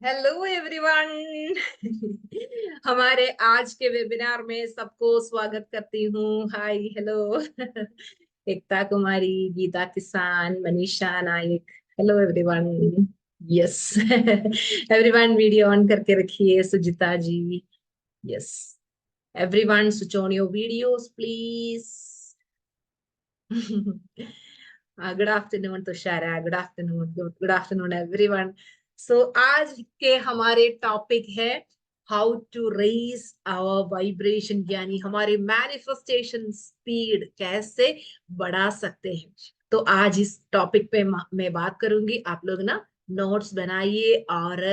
Hello everyone. हमारे आज के वेबिनार में सबको स्वागत करती हूँ। Hi hello. Ekta Kumari, Geeta Kisan, Manisha Naik. Hello everyone. Yes. Everyone video on करके रखिए। Sujita ji. Yes. Everyone switch on your videos please. Good afternoon Tushara. Good afternoon. Good afternoon everyone. So आज के हमारे टॉपिक है how to raise our vibration, यानी हमारे मैनिफेस्टेशन स्पीड कैसे बढ़ा सकते हैं। तो आज इस टॉपिक पे मैं बात करूंगी। आप लोग ना नोट्स बनाइए, और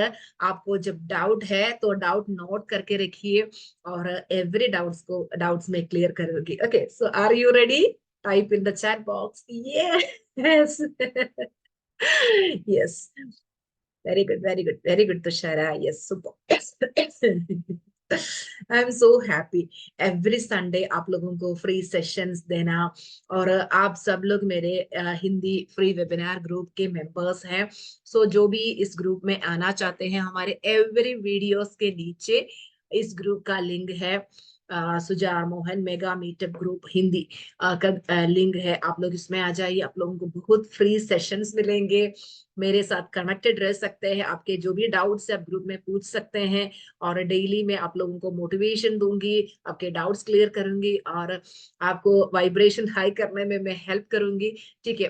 आपको जब डाउट है तो डाउट नोट करके रखिए, और एवरी डाउट्स में क्लियर करूंगी। Okay, so are you ready? Type in the chat box. Yes. Yes. Very good, very good, very good, Tushara. Yes, super. I am so happy. Every Sunday आप लोगों को free sessions देना, और आप सब लोग मेरे हिंदी फ्री वेबिनार ग्रुप के मेंबर्स हैं। सो जो भी इस ग्रुप में आना चाहते हैं, हमारे एवरी वीडियोस के नीचे इस ग्रुप का लिंक है। Sujar Mohan mega meetup group Hindi का लिंक है। आप लोग इसमें आ जाइए। आप लोगों को बहुत फ्री सेशंस मिलेंगे। मेरे साथ कनेक्टेड रह सकते हैं। आपके जो भी डाउट्स है आप ग्रुप में पूछ सकते हैं, और डेली मैं आप लोगों को मोटिवेशन दूंगी, आपके डाउट्स क्लियर करूंगी, और आपको वाइब्रेशन हाई करने में मैं हेल्प करूंगी। ठीक है।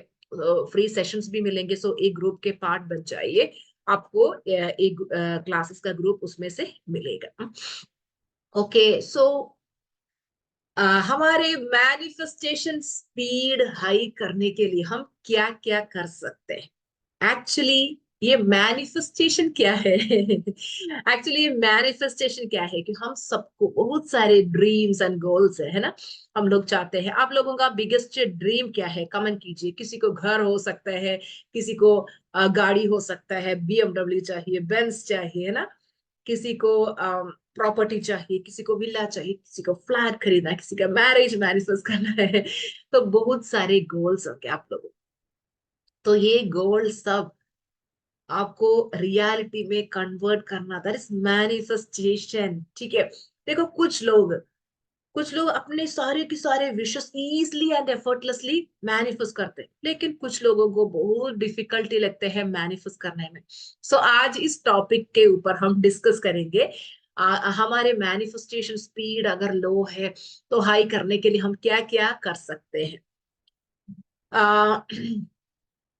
फ्री सेशंस भी मिलेंगे। सो एक ग्रुप के पार्ट बन जाइए। आपको एक क्लासेस का ग्रुप उसमें से मिलेगा। ओके, सो हमारे मैनिफेस्टेशन स्पीड हाई करने के लिए हम क्या क्या कर सकते हैं? एक्चुअली ये मैनिफेस्टेशन क्या है? एक्चुअली ये मैनिफेस्टेशन क्या है कि हम सबको बहुत सारे ड्रीम्स एंड गोल्स है ना। हम लोग चाहते हैं। आप लोगों का बिगेस्ट ड्रीम क्या है? कमेंट कीजिए। किसी को घर हो सकता है, किसी को गाड़ी हो सकता है, बीएमडब्ल्यू चाहिए, बेंज चाहिए, है ना। किसी को प्रॉपर्टी चाहिए, किसी को विला चाहिए, किसी को फ्लैट खरीदना है, किसी का मैरिज मैनिफेस्ट करना है। तो बहुत सारे गोल्स होंगे आप लोगों। तो ये गोल सब आपको रियलिटी में कन्वर्ट करना, दैट इज मैनिफेस्टेशन। ठीक है। देखो, कुछ लोग अपने सारे के सारे wishes easily and effortlessly manifest करते हैं, लेकिन कुछ लोगों को बहुत डिफिकल्टी लगते हैं मैनिफेस्ट करने में। सो आज इस टॉपिक के ऊपर हम डिस्कस करेंगे। हमारे मैनिफेस्टेशन स्पीड अगर लो है तो हाई करने के लिए हम क्या क्या कर सकते हैं। आ,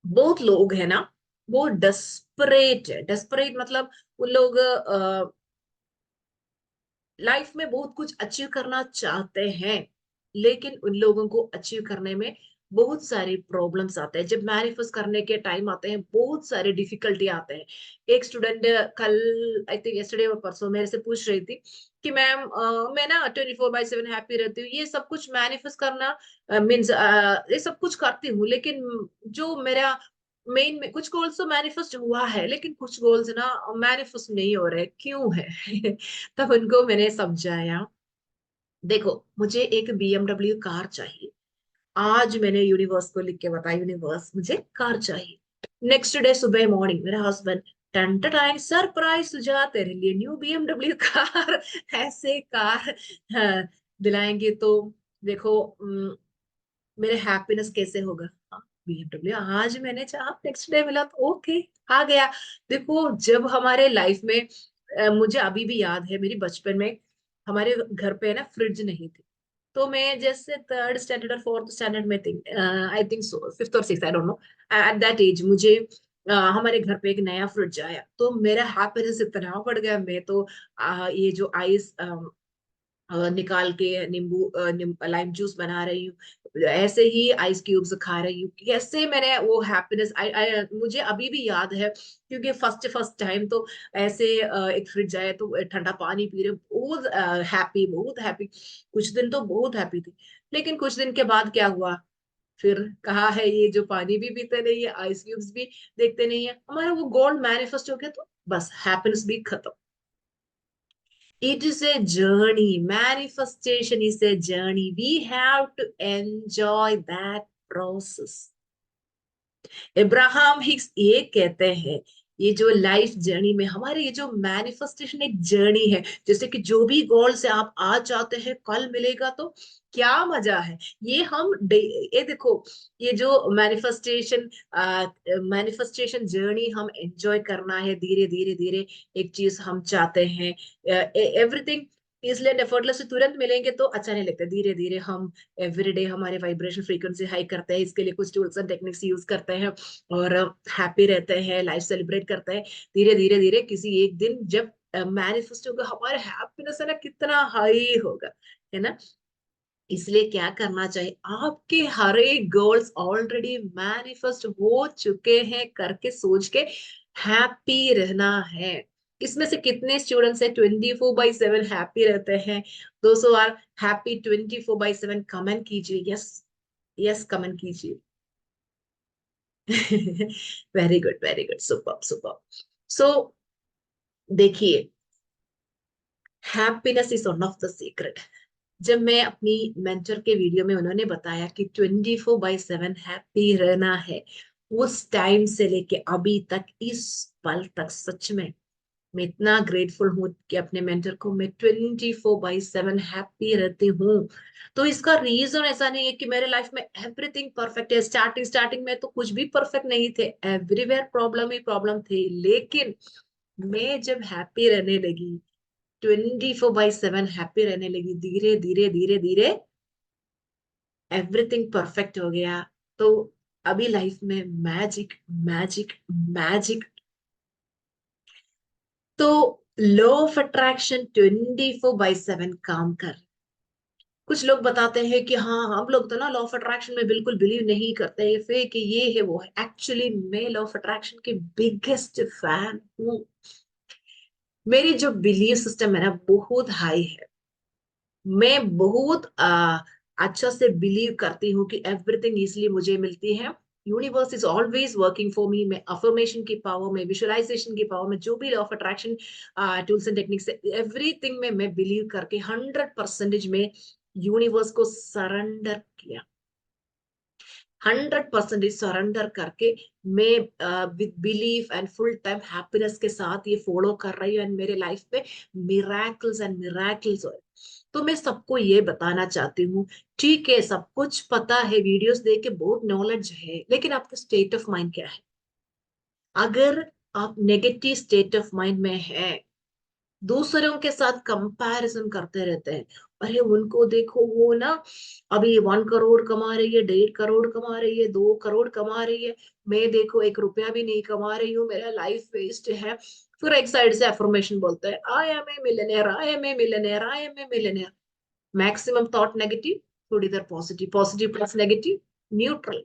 बहुत लोग है ना, वो डेस्परेट है। डेस्परेट मतलब वो लोग लाइफ में बहुत कुछ अचीव करना चाहते हैं, लेकिन उन लोगों को अचीव करने में बहुत सारे प्रॉब्लम्स आते हैं। जब मैनिफेस्ट करने के टाइम आते हैं, बहुत सारे डिफिकल्टी आते हैं। एक स्टूडेंट कल, आई थिंक यस्टरडे और परसों, मेरे से पूछ रही थी कि मैम, मैं ना 24/7 हैप्पी रहती हूँ, ये सब कुछ मैनिफेस्ट करना मीन्स ये सब कुछ करती हूँ, लेकिन जो मेरा मेन में कुछ गोल्स तो मैनिफेस्ट हुआ है, लेकिन कुछ गोल्स ना मैनिफेस्ट नहीं हो रहे, क्यों है? तब उनको मैंने समझाया, देखो, मुझे एक बीएमडब्ल्यू कार चाहिए। आज मैंने यूनिवर्स को लिख के बताया, यूनिवर्स मुझे कार चाहिए। नेक्स्ट डे सुबह मॉर्निंग मेरा हस्बैंड, टन टाइम सरप्राइज सुझा, तेरे लिए न्यू बीएमडब्ल्यू कार। ऐसे कार दिलाएंगे तो देखो, मेरे हैप्पीनेस कैसे होगा? बीएमडब्ल्यू आज मैंने चाहा, नेक्स्ट डे मिला तो ओके, आ गया। देखो, जब हमारे लाइफ में मुझे अभी भी याद है, मेरी बचपन में हमारे घर पे है ना फ्रिज नहीं थी। तो मैं जैसे थर्ड स्टैंडर्ड और फोर्थ स्टैंडर्ड में थी, आई थिंक सो फिफ्थ और six, I don't know. At that age मुझे हमारे घर पे एक नया फ्रिज आया, तो मेरा हैप्पीनेस इतना बढ़ गया। मैं तो ये जो आइस निकाल के नींबू लाइम जूस बना रही हूँ, ऐसे ही आइस क्यूब्स खा रही हूँ। कैसे मैंने वो हैप्पीनेस मुझे अभी भी याद है, क्योंकि फर्स्ट फर्स्ट टाइम तो ऐसे एक फ्रिज आया तो ठंडा पानी पी रहे, बहुत हैप्पी, बहुत हैप्पी। कुछ दिन तो बहुत हैप्पी थी, लेकिन कुछ दिन के बाद क्या हुआ? फिर कहा है, ये जो पानी भी पीते नहीं है, आइस क्यूब्स भी देखते नहीं है, हमारा वो गोल्ड मैनिफेस्ट हो गया, तो बस हैप्पीनेस भी खत्म। It is a journey. Manifestation is a journey. We have to enjoy that process. Abraham Hicks ये कहते हैं ये जो लाइफ जर्नी में हमारे, ये जो मैनिफेस्टेशन एक जर्नी है, जैसे कि जो भी गोल से आप आज चाहते हैं कल मिलेगा, तो क्या मजा है। ये ये देखो, ये जो मैनिफेस्टेशन जर्नी हम एंजॉय करना है, धीरे धीरे धीरे एक चीज हम चाहते हैं, एवरीथिंग इसलिए एफर्टलेस से तुरंत मिलेंगे तो अच्छा नहीं लगता। धीरे धीरे हम एवरीडे हमारे वाइब्रेशन फ्रीक्वेंसी हाई करते हैं, इसके लिए कुछ टूल्स एंड टेक्निक्स यूज करते हैं, और हैप्पी रहते हैं, लाइफ सेलिब्रेट करते हैं। धीरे धीरे धीरे किसी एक दिन जब मैनिफेस्ट होगा, हमारे हैप्पीनेस है ना कितना हाई होगा, है ना। इसलिए क्या करना चाहिए, आपके हर एक गोल्स ऑलरेडी मैनिफेस्ट हो चुके हैं करके सोच के हैप्पी रहना है। इसमें से कितने स्टूडेंट्स है 24/7 हैप्पी रहते हैं? 200 आर हैप्पी 24/7, कमेंट कीजिए यस। यस, कमेंट कीजिए। Very good, very good, super super. So देखिए, happiness is one of the secret. जब मैं अपनी मेंटर के वीडियो में उन्होंने बताया कि 24/7 हैप्पी रहना है, उस टाइम से लेके अभी तक, इस पल तक, सच में मैं इतना ग्रेटफुल हूँ कि अपने मेंटर को मैं 24/7 हैप्पी रहती हूँ। तो इसका रीजन ऐसा नहीं है कि मेरे लाइफ में एवरीथिंग परफेक्ट है। स्टार्टिंग स्टार्टिंग में तो कुछ भी परफेक्ट नहीं थे, एवरीवेयर प्रॉब्लम ही प्रॉब्लम थे, लेकिन मैं जब हैप्पी रहने लगी, 24/7 हैप्पी रहने लगी, धीरे धीरे धीरे धीरे एवरीथिंग परफेक्ट हो गया। तो अभी लाइफ में मैजिक, मैजिक, मैजिक। तो लॉ ऑफ अट्रैक्शन 24/7 काम कर। कुछ लोग बताते हैं कि हाँ, हम लोग तो ना लॉ ऑफ अट्रैक्शन में बिल्कुल बिलीव नहीं करते, ये फेक है, ये है, वो है। एक्चुअली मैं लॉ ऑफ अट्रैक्शन के बिगेस्ट फैन हूँ। मेरी जो बिलीव सिस्टम है ना बहुत हाई है। मैं बहुत अच्छा से बिलीव करती हूँ कि एवरीथिंग इसलिए मुझे मिलती है। Universe is always working for me. मैं अफर्मेशन की पावर में, विजुअलाइजेशन की पावर में, जो भी law of attraction tools and techniques, everything में मैं बिलीव करके 100% में यूनिवर्स को सरेंडर किया। 100% सरेंडर करके मैं with belief and full time happiness के साथ ये फॉलो कर रही हूँ, एंड मेरे लाइफ पे मिराकल्स एंड मिराकल्स हो। तो मैं सबको ये बताना चाहती हूँ, ठीक है, सब कुछ पता है, वीडियोस देख के बहुत नॉलेज है, लेकिन आपका स्टेट ऑफ माइंड क्या है? अगर आप नेगेटिव स्टेट ऑफ माइंड में है, दूसरों के साथ कंपैरिजन करते रहते हैं, अरे उनको देखो, वो ना अभी 1 करोड़ कमा रही है, 1.5 करोड़ कमा रही है, 2 करोड़ कमा रही है, मैं देखो 1 रुपया भी नहीं कमा रही हूँ, मेरा लाइफ वेस्ट है। फिर एक साइड से अफर्मेशन बोलते हैं, I am a millionaire, I am a millionaire, I am a millionaire. Maximum thought negative, थोड़ी देर positive, positive plus negative, neutral.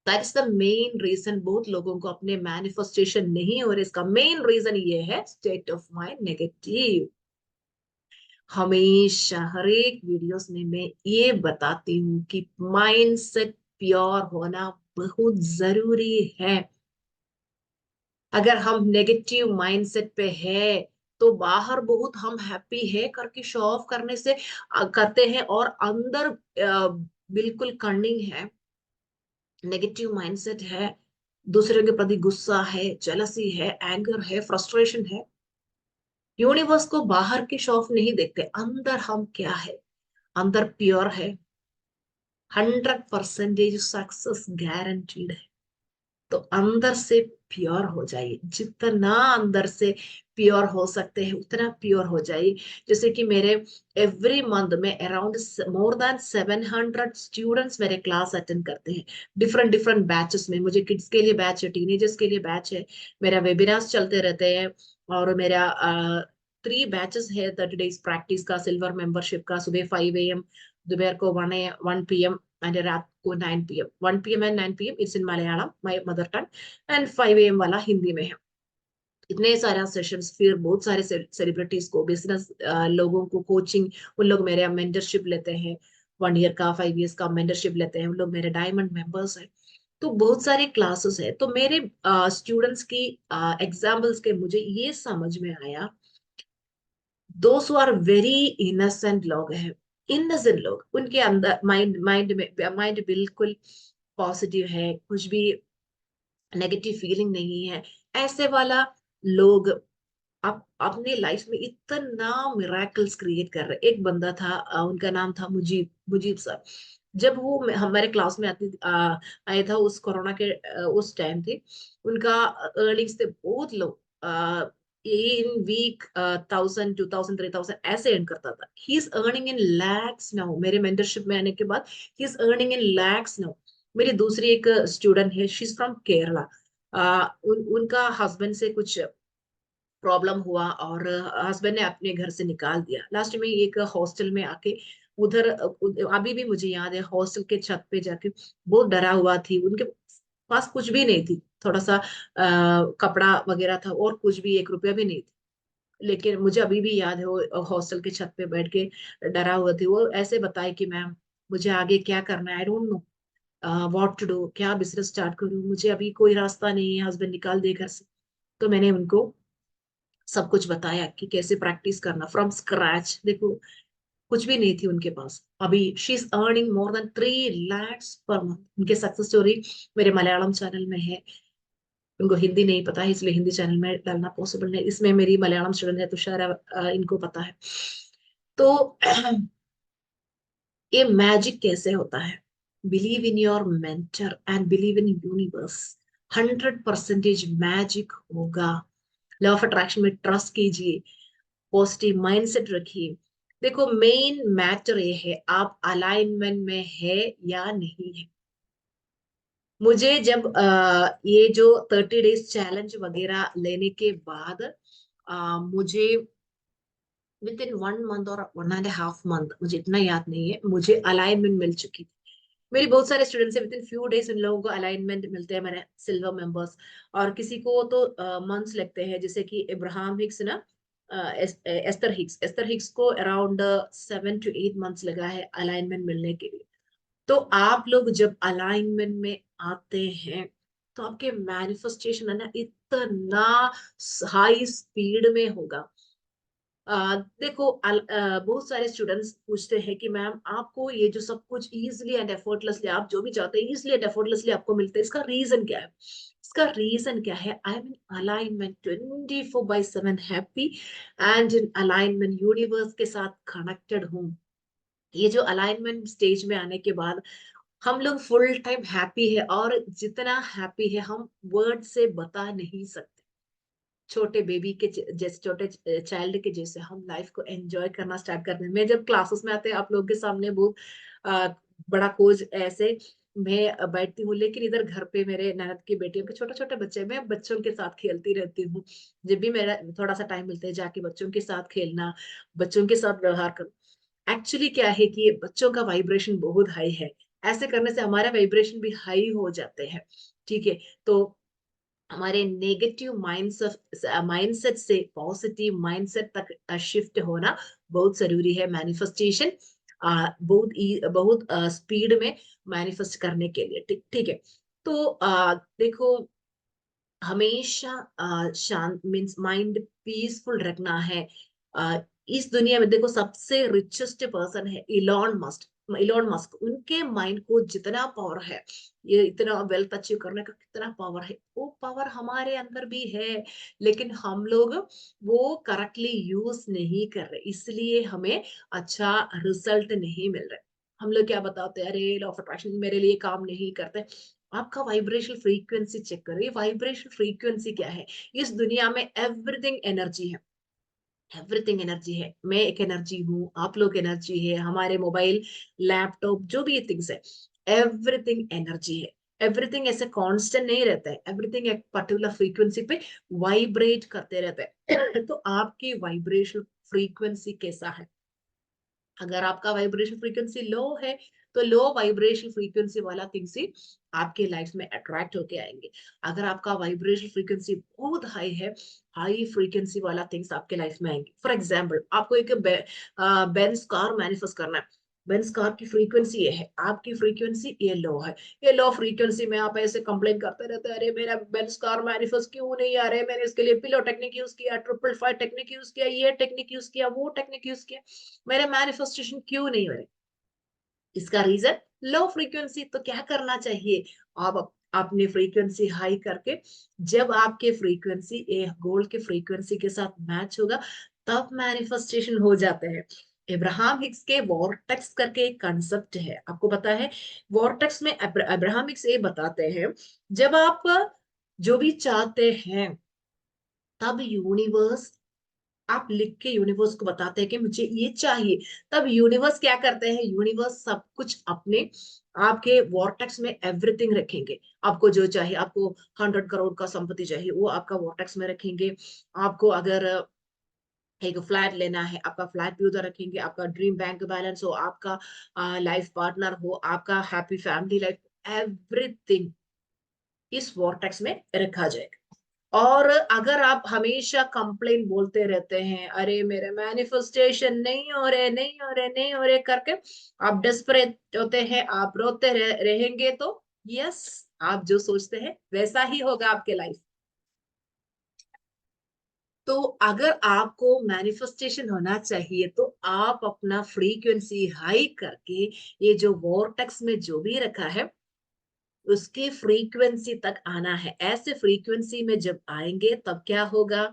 That's the main reason बहुत लोगों को अपने मैनिफेस्टेशन नहीं हो रहे। इसका मेन रीजन ये है, स्टेट ऑफ माइंड नेगेटिव। हमेशा हर एक वीडियोस में मैं ये बताती हूँ कि माइंडसेट प्योर होना बहुत जरूरी है। अगर हम नेगेटिव माइंडसेट पे है, तो बाहर बहुत हम हैप्पी है करके शो ऑफ करने से करते हैं, और अंदर बिल्कुल कनिंग है, नेगेटिव माइंडसेट है, दूसरे के प्रति गुस्सा है, जेलसी है, एंगर है, फ्रस्ट्रेशन है। यूनिवर्स को बाहर की शो ऑफ नहीं देखते, अंदर हम क्या है, अंदर प्योर है, 100% सक्सेस गारंटीड है। तो अंदर से प्योर हो जाइए, जितना अंदर से प्योर हो सकते हैं उतना प्योर हो जाइए। जैसे कि मेरे एवरी मंथ में अराउंड मोर देन 700 स्टूडेंट्स मेरे क्लास अटेंड करते हैं, डिफरेंट डिफरेंट बैचेस में। मुझे किड्स के लिए बैच है, टीनेजर्स के लिए बैच है, मेरा वेबिनार्स चलते रहते हैं, और मेरा 3 बैचेस है 30 डेज प्रैक्टिस का, सिल्वर मेंबरशिप का, सुबह 5 AM, दोपहर को 1 PM, एंड रात को 9 PM। 1 PM and 9 PM it's in Malayalam, my mother tongue, and 5 AM वाला हिंदी में है। इतने सारे सेशंस, फिर बहुत सारे सेलिब्रिटीज को, बिजनेस लोगों को कोचिंग, उन लोग मेरे मेंटरशिप लेते हैं, 1 ईयर का, 5 इयर्स का मेंटरशिप लेते हैं, उन लोग मेरे डायमंड मेंबर्स हैं। तो बहुत सारे क्लासेस है। तो मेरे स्टूडेंट्स की एग्जाम्पल्स के मुझे ये समझ में आया, दोस आर वेरी इनोसेंट लोग हैं, इनोसेंट लोग, उनके अंदर माइंड माइंड में माइंड बिल्कुल पॉजिटिव है, कुछ भी नेगेटिव फीलिंग नहीं है, ऐसे वाला लोग आप अपने लाइफ में इतना मिराकल्स क्रिएट कर रहे। एक बंदा था, उनका नाम था मुजीब, मुजीब सर। जब वो हमारे क्लास में आया था उस कोरोना के उस टाइम थे, उनका अर्निंग्स थे बहुत लो। इन वीक 1000 2000 3000 ऐसे अर्न करता था। He is earning in lakhs now. मेरे मेंटरशिप में आने के बाद he is earning in lakhs now. मेरी दूसरी एक स्टूडेंट है, शी इज फ्रॉम केरला। उनका हस्बैंड से कुछ प्रॉब्लम हुआ और हस्बैंड ने अपने घर से निकाल दिया। लास्ट में एक हॉस्टल में आके उधर अभी भी मुझे याद है, हॉस्टल के छत पे जाके बहुत डरा हुआ थी। उनके पास कुछ भी नहीं थी, थोड़ा सा कपड़ा वगैरह था और कुछ भी 1 रुपया भी नहीं थी। लेकिन मुझे अभी भी याद है, वो हॉस्टल के छत पे बैठ के डरा हुआ थी। वो ऐसे बताए कि मैम मुझे आगे क्या करना है, I don't know what to do, क्या बिजनेस स्टार्ट करूं, मुझे अभी कोई रास्ता नहीं है, हस्बैंड निकाल दे घर से। तो मैंने उनको सब कुछ बताया कि कैसे प्रैक्टिस करना फ्रॉम स्क्रैच। देखो कुछ भी नहीं थी उनके पास। अभी she is earning more than 3 lakhs per month. उनके सक्सेस स्टोरी मेरे मलयालम चैनल में है। उनको हिंदी नहीं पता है, इसलिए हिंदी चैनल में डालना पॉसिबल नहीं। इसमें मेरी मलयालम स्टूडेंट है तुषार, इनको पता है। तो ये मैजिक कैसे होता है? Believe in your mentor and believe in universe. 100% magic होगा। लॉ ऑफ अट्रैक्शन में ट्रस्ट कीजिए, पॉजिटिव माइंडसेट रखिए। देखो मेन मैटर ये है, आप अलाइनमेंट में है या नहीं है। मुझे जब ये जो 30 डेज चैलेंज वगैरह लेने के बाद मुझे विद इन 1 मंथ और 1.5 मंथ, मुझे इतना याद नहीं है, मुझे अलाइनमेंट मिल चुकी थी। मेरी बहुत सारे स्टूडेंट्स हैं, with in few days in लोगों को अलाइनमेंट मिलते हैं, मेरे सिल्वर मेंबर्स। और किसी को तो मंथ्स लगते हैं, जैसे कि इब्राहिम हिक्स ना, एस्तर हिक्स को अराउंड 7 to 8 मंथ्स लगा है अलाइनमेंट मिलने के लिए। तो आप लोग जब अलाइनमेंट में आते हैं तो आपके मैनिफेस्टेशन है ना इतना हाई स्पीड में होगा। देखो बहुत सारे स्टूडेंट्स पूछते हैं कि मैम आपको ये जो सब कुछ इजीली एंड एफर्टलेसली, आप जो भी चाहते हैं इजीली एंड एफर्टलेसली आपको मिलता है, इसका रीजन क्या है? इसका रीजन क्या है? I M in alignment 24/7 happy and in alignment universe के साथ कनेक्टेड हूँ। ये जो अलाइनमेंट स्टेज में आने के बाद हम लोग फुल टाइम हैप्पी है, और जितना हैप्पी है हम वर्ड से बता नहीं सकते। छोटे बेबी के जैसे, छोटे चाइल्ड के जैसे हम लाइफ को एंजॉय करना स्टार्ट करते हैं। मैं जब क्लासेस में आते हैं आप लोगों के सामने बहुत अ, बड़ा खोज ऐसे मैं बैठती हूँ, लेकिन इधर घर पे मेरे ननद की बेटियों के छोटे छोटे बच्चे, मैं बच्चों के साथ खेलती रहती हूँ। जब भी मेरा थोड़ा सा टाइम मिलता है जाके बच्चों के साथ खेलना, बच्चों के साथ व्यवहार करना। एक्चुअली क्या है कि बच्चों का वाइब्रेशन बहुत हाई है, ऐसे करने से हमारा वाइब्रेशन भी हाई हो जाते हैं। ठीक है, तो हमारे नेगेटिव माइंडसेट से पॉजिटिव माइंडसेट तक शिफ्ट होना बहुत जरूरी है मैनिफेस्टेशन बहुत स्पीड में मैनिफेस्ट करने के लिए। ठीक ठीक है। तो देखो हमेशा शांत मीन्स माइंड पीसफुल रखना है। अ, इस दुनिया में देखो सबसे रिचेस्ट पर्सन है इलॉन मस्क। उनके माइंड को जितना पावर है, ये इतना वेल्थ अचीव करने का कितना पावर है, वो पावर हमारे अंदर भी है। लेकिन हम लोग वो करेक्टली यूज नहीं कर रहे, इसलिए हमें अच्छा रिजल्ट नहीं मिल रहा। हम लोग क्या बताते हैं, अरे लॉ ऑफ अट्रैक्शन मेरे लिए काम नहीं करते। आपका वाइब्रेशनल फ्रीक्वेंसी चेक करो, ये वाइब्रेशनल फ्रीक्वेंसी क्या है? इस दुनिया में एवरीथिंग एनर्जी है। एवरीथिंग एनर्जी है, मैं एक एनर्जी हूँ, आप लोग एनर्जी है, हमारे मोबाइल लैपटॉप जो भी ये थिंग्स है, एवरीथिंग एनर्जी है। एवरीथिंग ऐसे कांस्टेंट नहीं रहता है, एवरीथिंग एक पर्टिकुलर फ्रीक्वेंसी पे वाइब्रेट करते रहते हैं। तो आपकी वाइब्रेशनल फ्रीक्वेंसी कैसा है? अगर आपका वाइब्रेशन फ्रीक्वेंसी लो है तो लो वाइब्रेशन फ्रीक्वेंसी वाला थिंग्स ही आपके लाइफ में अट्रैक्ट होके आएंगे। अगर आपका वाइब्रेशन फ्रीक्वेंसी बहुत हाई है, हाई फ्रीक्वेंसी वाला थिंग्स आपके लाइफ में आएंगे। फॉर एग्जाम्पल आपको एक बेंज कार मैनिफेस्ट करना है। बेंज कार की फ्रीक्वेंसी ये है, आपकी फ्रीक्वेंसी ये लो है। ये लो फ्रीक्वेंसी में आप ऐसे कंप्लेन करते रहते हैं, अरे मेरा बेंज कार मैनिफेस्ट क्यों नहीं आ रहा है, मैंने इसके लिए पिलो टेक्निक यूज किया, 555 टेक्निक यूज किया, ये टेक्निक यूज किया, वो टेक्निक यूज किया, मेरे मैनिफेस्टेशन क्यों नहीं हो रहे? इसका रीजन लो फ्रीक्वेंसी। तो क्या करना चाहिए? आप अपनी फ्रीक्वेंसी हाई करके, जब आपके फ्रीक्वेंसी ए गोल के फ्रीक्वेंसी के साथ मैच होगा, तब मैनिफेस्टेशन हो जाते हैं। इब्राहिम हिक्स के वॉर्टेक्स करके एक कंसेप्ट है, आपको पता है? वॉर्टेक्स में अब्राहम हिक्स ये बताते हैं, जब आप जो भी चाहते हैं, तब यूनिवर्स, आप लिख के यूनिवर्स को बताते हैं कि मुझे ये चाहिए, तब यूनिवर्स क्या करते हैं? यूनिवर्स सब कुछ अपने आपके वॉर्टेक्स में एवरीथिंग रखेंगे। आपको जो चाहिए, आपको 100 करोड़ का संपत्ति चाहिए, वो आपका वॉर्टेक्स में रखेंगे। आपको अगर एक फ्लैट लेना है, आपका फ्लैट भी उधर रखेंगे। आपका ड्रीम बैंक बैलेंस हो, आपका लाइफ पार्टनर हो, आपका हैप्पी फैमिली लाइफ, एवरीथिंग इस वॉर्टेक्स में रखा जाएगा। और अगर आप हमेशा कंप्लेन बोलते रहते हैं, अरे मेरे मैनिफेस्टेशन नहीं हो रहे, नहीं हो रहे, नहीं हो रहे करके आप डेस्परेट होते हैं, आप रोते रहेंगे, तो यस, आप जो सोचते हैं वैसा ही होगा आपके लाइफ। तो अगर आपको मैनिफेस्टेशन होना चाहिए, तो आप अपना फ्रीक्वेंसी हाई करके, ये जो वॉर्टेक्स में जो भी रखा है, उसकी फ्रीक्वेंसी तक आना है। ऐसे फ्रीक्वेंसी में जब आएंगे, तब क्या होगा?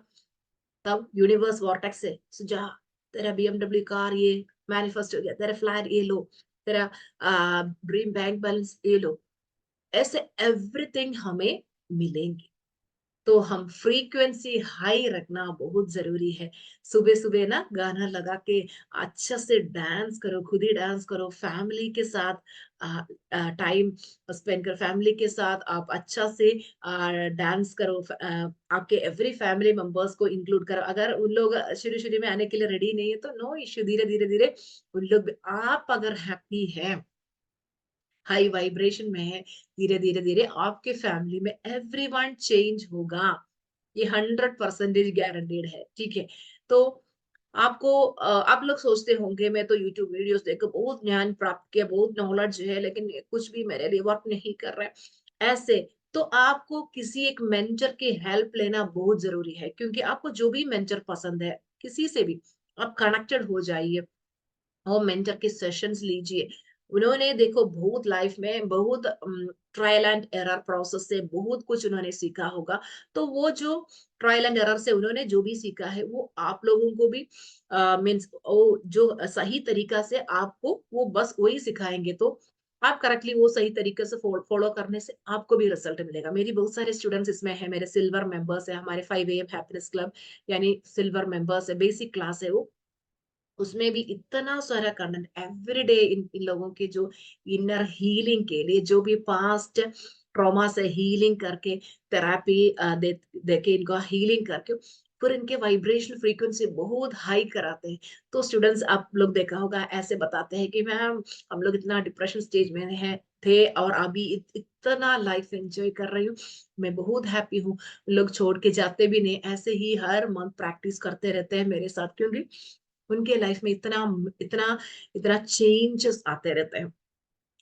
तब यूनिवर्स वॉर्टेक्स से सुझा, तेरा बीएमडब्ल्यू कार ये मैनिफेस्ट हो गया, तेरा फ्लैट ये लो, तेरा ड्रीम बैंक बैलेंस ये लो, ऐसे एवरीथिंग हमें मिलेंगे। तो हम फ्रीक्वेंसी हाई रखना बहुत जरूरी है। सुबह सुबह ना गाना लगा के अच्छा से डांस करो, खुद ही डांस करो, फैमिली के साथ टाइम स्पेंड करो, फैमिली के साथ आप अच्छा से डांस करो। आपके एवरी फैमिली मेंबर्स को इंक्लूड करो। अगर उन लोग शुरू शुरू में आने के लिए रेडी नहीं है, तो नो इश्यू, धीरे धीरे धीरे उन लोग आप अगर हैप्पी है, हाई वाइब्रेशन में है, धीरे धीरे धीरे आपके फैमिली में एवरीवन चेंज होगा। ये 100% गारंटीड है, ठीक है? तो आपको आप लोग सोचते होंगे, मैं तो यूट्यूब वीडियोस देखकर बहुत ज्ञान प्राप्त किया, बहुत नॉलेज है, लेकिन ये कुछ भी मेरे लिए वर्क नहीं कर रहा है, ऐसे। तो आपको किसी एक मेंटर की हेल्प लेना बहुत जरूरी है, क्योंकि आपको जो भी मेंटर पसंद है, किसी से भी आप कनेक्टेड हो जाइए और मेंटर के सेशंस लीजिए। उन्होंने देखो बहुत लाइफ में बहुत ट्रायल एंड एरर प्रोसेस से बहुत कुछ उन्होंने सीखा होगा। तो वो जो ट्रायल एंड एरर से उन्होंने जो भी सीखा है, वो आप लोगों को भी मीन्स वो जो सही तरीका से आपको वो बस वही सिखाएंगे, तो आप करेक्टली वो सही तरीके से फॉलो करने से आपको भी रिजल्ट मिलेगा। मेरी बहुत सारे स्टूडेंट्स इसमें है, मेरे सिल्वर मेंबर्स है, हमारे 5 AM हैप्पीनेस क्लब यानी सिल्वर मेंबर्स है, बेसिक क्लास है वो। उसमें भी इतना सारा कंटेंट एवरीडे, इन लोगों के जो इनर हीलिंग के लिए, जो भी पास्ट ट्रॉमा से हीलिंग करके थेरेपी देके इनको हीलिंग करके फिर इनके वाइब्रेशनल फ्रीक्वेंसी बहुत हाई कराते हैं। तो स्टूडेंट्स, आप लोग देखा होगा, ऐसे बताते हैं कि मैम हम लोग इतना डिप्रेशन स्टेज में है थे, और अभी इतना लाइफ एंजॉय कर रही हूँ, मैं बहुत हैप्पी हूँ। लोग छोड़ के जाते भी नहीं, ऐसे ही हर मंथ प्रैक्टिस करते रहते हैं मेरे साथ, क्योंकि उनके लाइफ में इतना इतना इतना चेंजेस आते रहते हैं।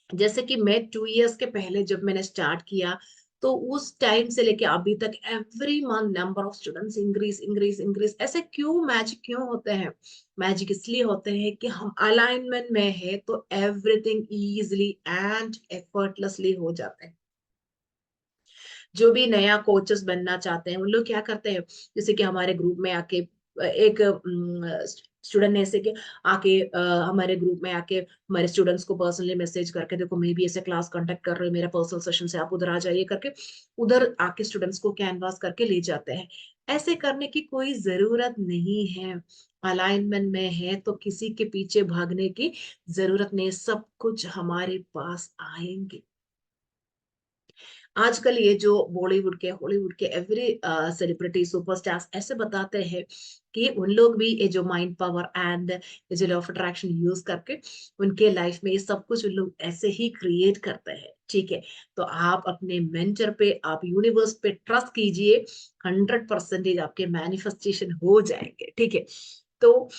जैसे कि मैं 2 इयर्स के पहले जब मैंने स्टार्ट किया, तो उस टाइम से लेके अभी तक every month number of students increase increase increase. ऐसे क्यों? मैजिक क्यों होते हैं? मैजिक इसलिए होते हैं कि हम अलाइनमेंट में है, तो एवरीथिंग इजीली एंड एफर्टलेसली हो जाता है। जो भी नया कोचेस बनना चाहते हैं, उन लोग क्या करते हैं, जैसे कि हमारे ग्रुप में आके एक स्टूडेंट ने ऐसे कि आके हमारे ग्रुप में आके हमारे स्टूडेंट्स को पर्सनली मैसेज करके, देखो मैं भी ऐसे क्लास कंडक्ट कर रही हूँ, मेरा पर्सनल सेशन से आप उधर आ जाइए करके, उधर आके स्टूडेंट्स को कैनवास करके ले जाते हैं। ऐसे करने की कोई जरूरत नहीं है। अलाइनमेंट में है तो किसी के पीछे भागने की जरूरत नहीं, सब कुछ हमारे पास आएंगे। आजकल ये जो बॉलीवुड के हॉलीवुड के एवरी सेलिब्रिटी सुपरस्टार्स ऐसे बताते हैं कि उन लोग भी ये जो माइंड पावर एंड ये जो लॉ ऑफ अट्रैक्शन यूज करके उनके लाइफ में ये सब कुछ उन लोग ऐसे ही क्रिएट करते हैं, ठीक है? तो आप अपने मेंटर पे, आप यूनिवर्स पे ट्रस्ट कीजिए, 100% आपके मैनिफेस्टेशन हो जाएंगे, ठीक है? तो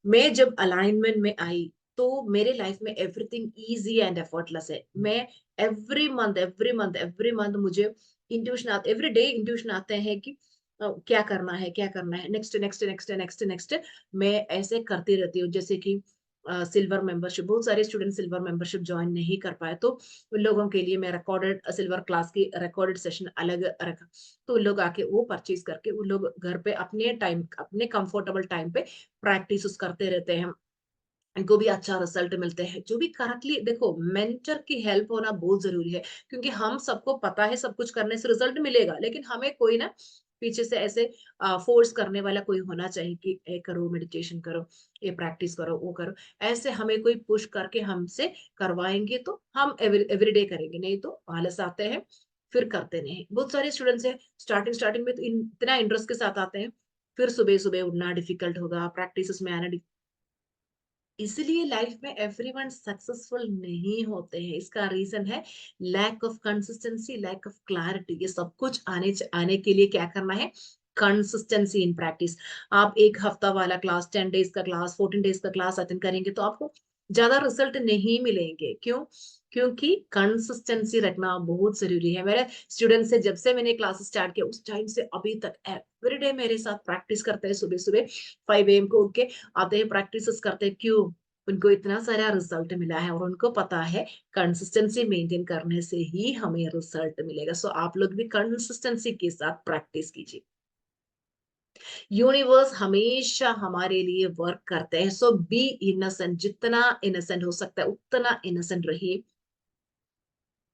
मैं जब अलाइनमेंट में आई, तो मेरे लाइफ में एवरीथिंग इजी एंड एफर्टलेस है। मैं एवरी मंथ मुझे इंट्यूशन, एवरी डे इंट्यूशन आते हैं कि क्या करना है, क्या करना है, next next next next next. मैं ऐसे करती रहती हूँ, जैसे कि सिल्वर मेंबरशिप, बहुत सारे स्टूडेंट सिल्वर मेंबरशिप ज्वाइन नहीं कर पाए, तो उन लोगों के लिए मैं रिकॉर्डेड सिल्वर क्लास की रिकॉर्डेड सेशन अलग रखा। तो उन लोग आके वो परचेज करके उन लोग घर पे अपने टाइम, अपने कंफर्टेबल टाइम पे प्रैक्टिस करते रहते हैं। इनको भी अच्छा रिजल्ट मिलते हैं। जो भी करेक्टली देखो, मेंटर की हेल्प होना बहुत ज़रूरी है, क्योंकि हम सबको पता है सब कुछ करने से रिजल्ट मिलेगा, लेकिन हमें कोई ना पीछे से ऐसे फ़ोर्स करने वाला कोई होना चाहिए कि ये करो, मेडिटेशन करो, ये प्रैक्टिस करो, वो करो। ऐसे हमें कोई पुश करके हमसे करवाएँगे तो हम एवरीडे करेंगे, नहीं तो आलस आते हैं, फिर करते नहीं। बहुत सारे स्टूडेंट्स हैं, स्टार्टिंग में तो इतना इंटरेस्ट के साथ आते हैं, फिर सुबह-सुबह उठना डिफ़िकल्ट होगा, प्रैक्टिसेस में आना इसलिए लाइफ में एवरीवन सक्सेसफुल नहीं होते हैं। इसका रीजन है lack of consistency, lack of clarity. ये सब कुछ आने के लिए क्या करना है? Consistency in practice. आप एक हफ्ता वाला क्लास, 10 डेज का क्लास, 14 डेज का क्लास अटेंड करेंगे तो आपको ज्यादा रिजल्ट नहीं मिलेंगे। क्यों? क्योंकि कंसिस्टेंसी रखना बहुत जरूरी है। मेरे स्टूडेंट से जब से मैंने क्लास स्टार्ट किया उस टाइम से अभी तक एवरीडे मेरे साथ प्रैक्टिस करते हैं। सुबह सुबह 5 AM को उठ के आते हैं, प्रैक्टिस करते हैं। क्यों? उनको इतना सारा रिजल्ट मिला है और उनको पता है कंसिस्टेंसी मेंटेन करने से ही हमें रिजल्ट मिलेगा। सो आप लोग भी कंसिस्टेंसी के साथ प्रैक्टिस कीजिए। यूनिवर्स हमेशा हमारे लिए वर्क करते हैं। सो बी इनोसेंट, जितना इनोसेंट हो सकता है उतना इनोसेंट रहिए।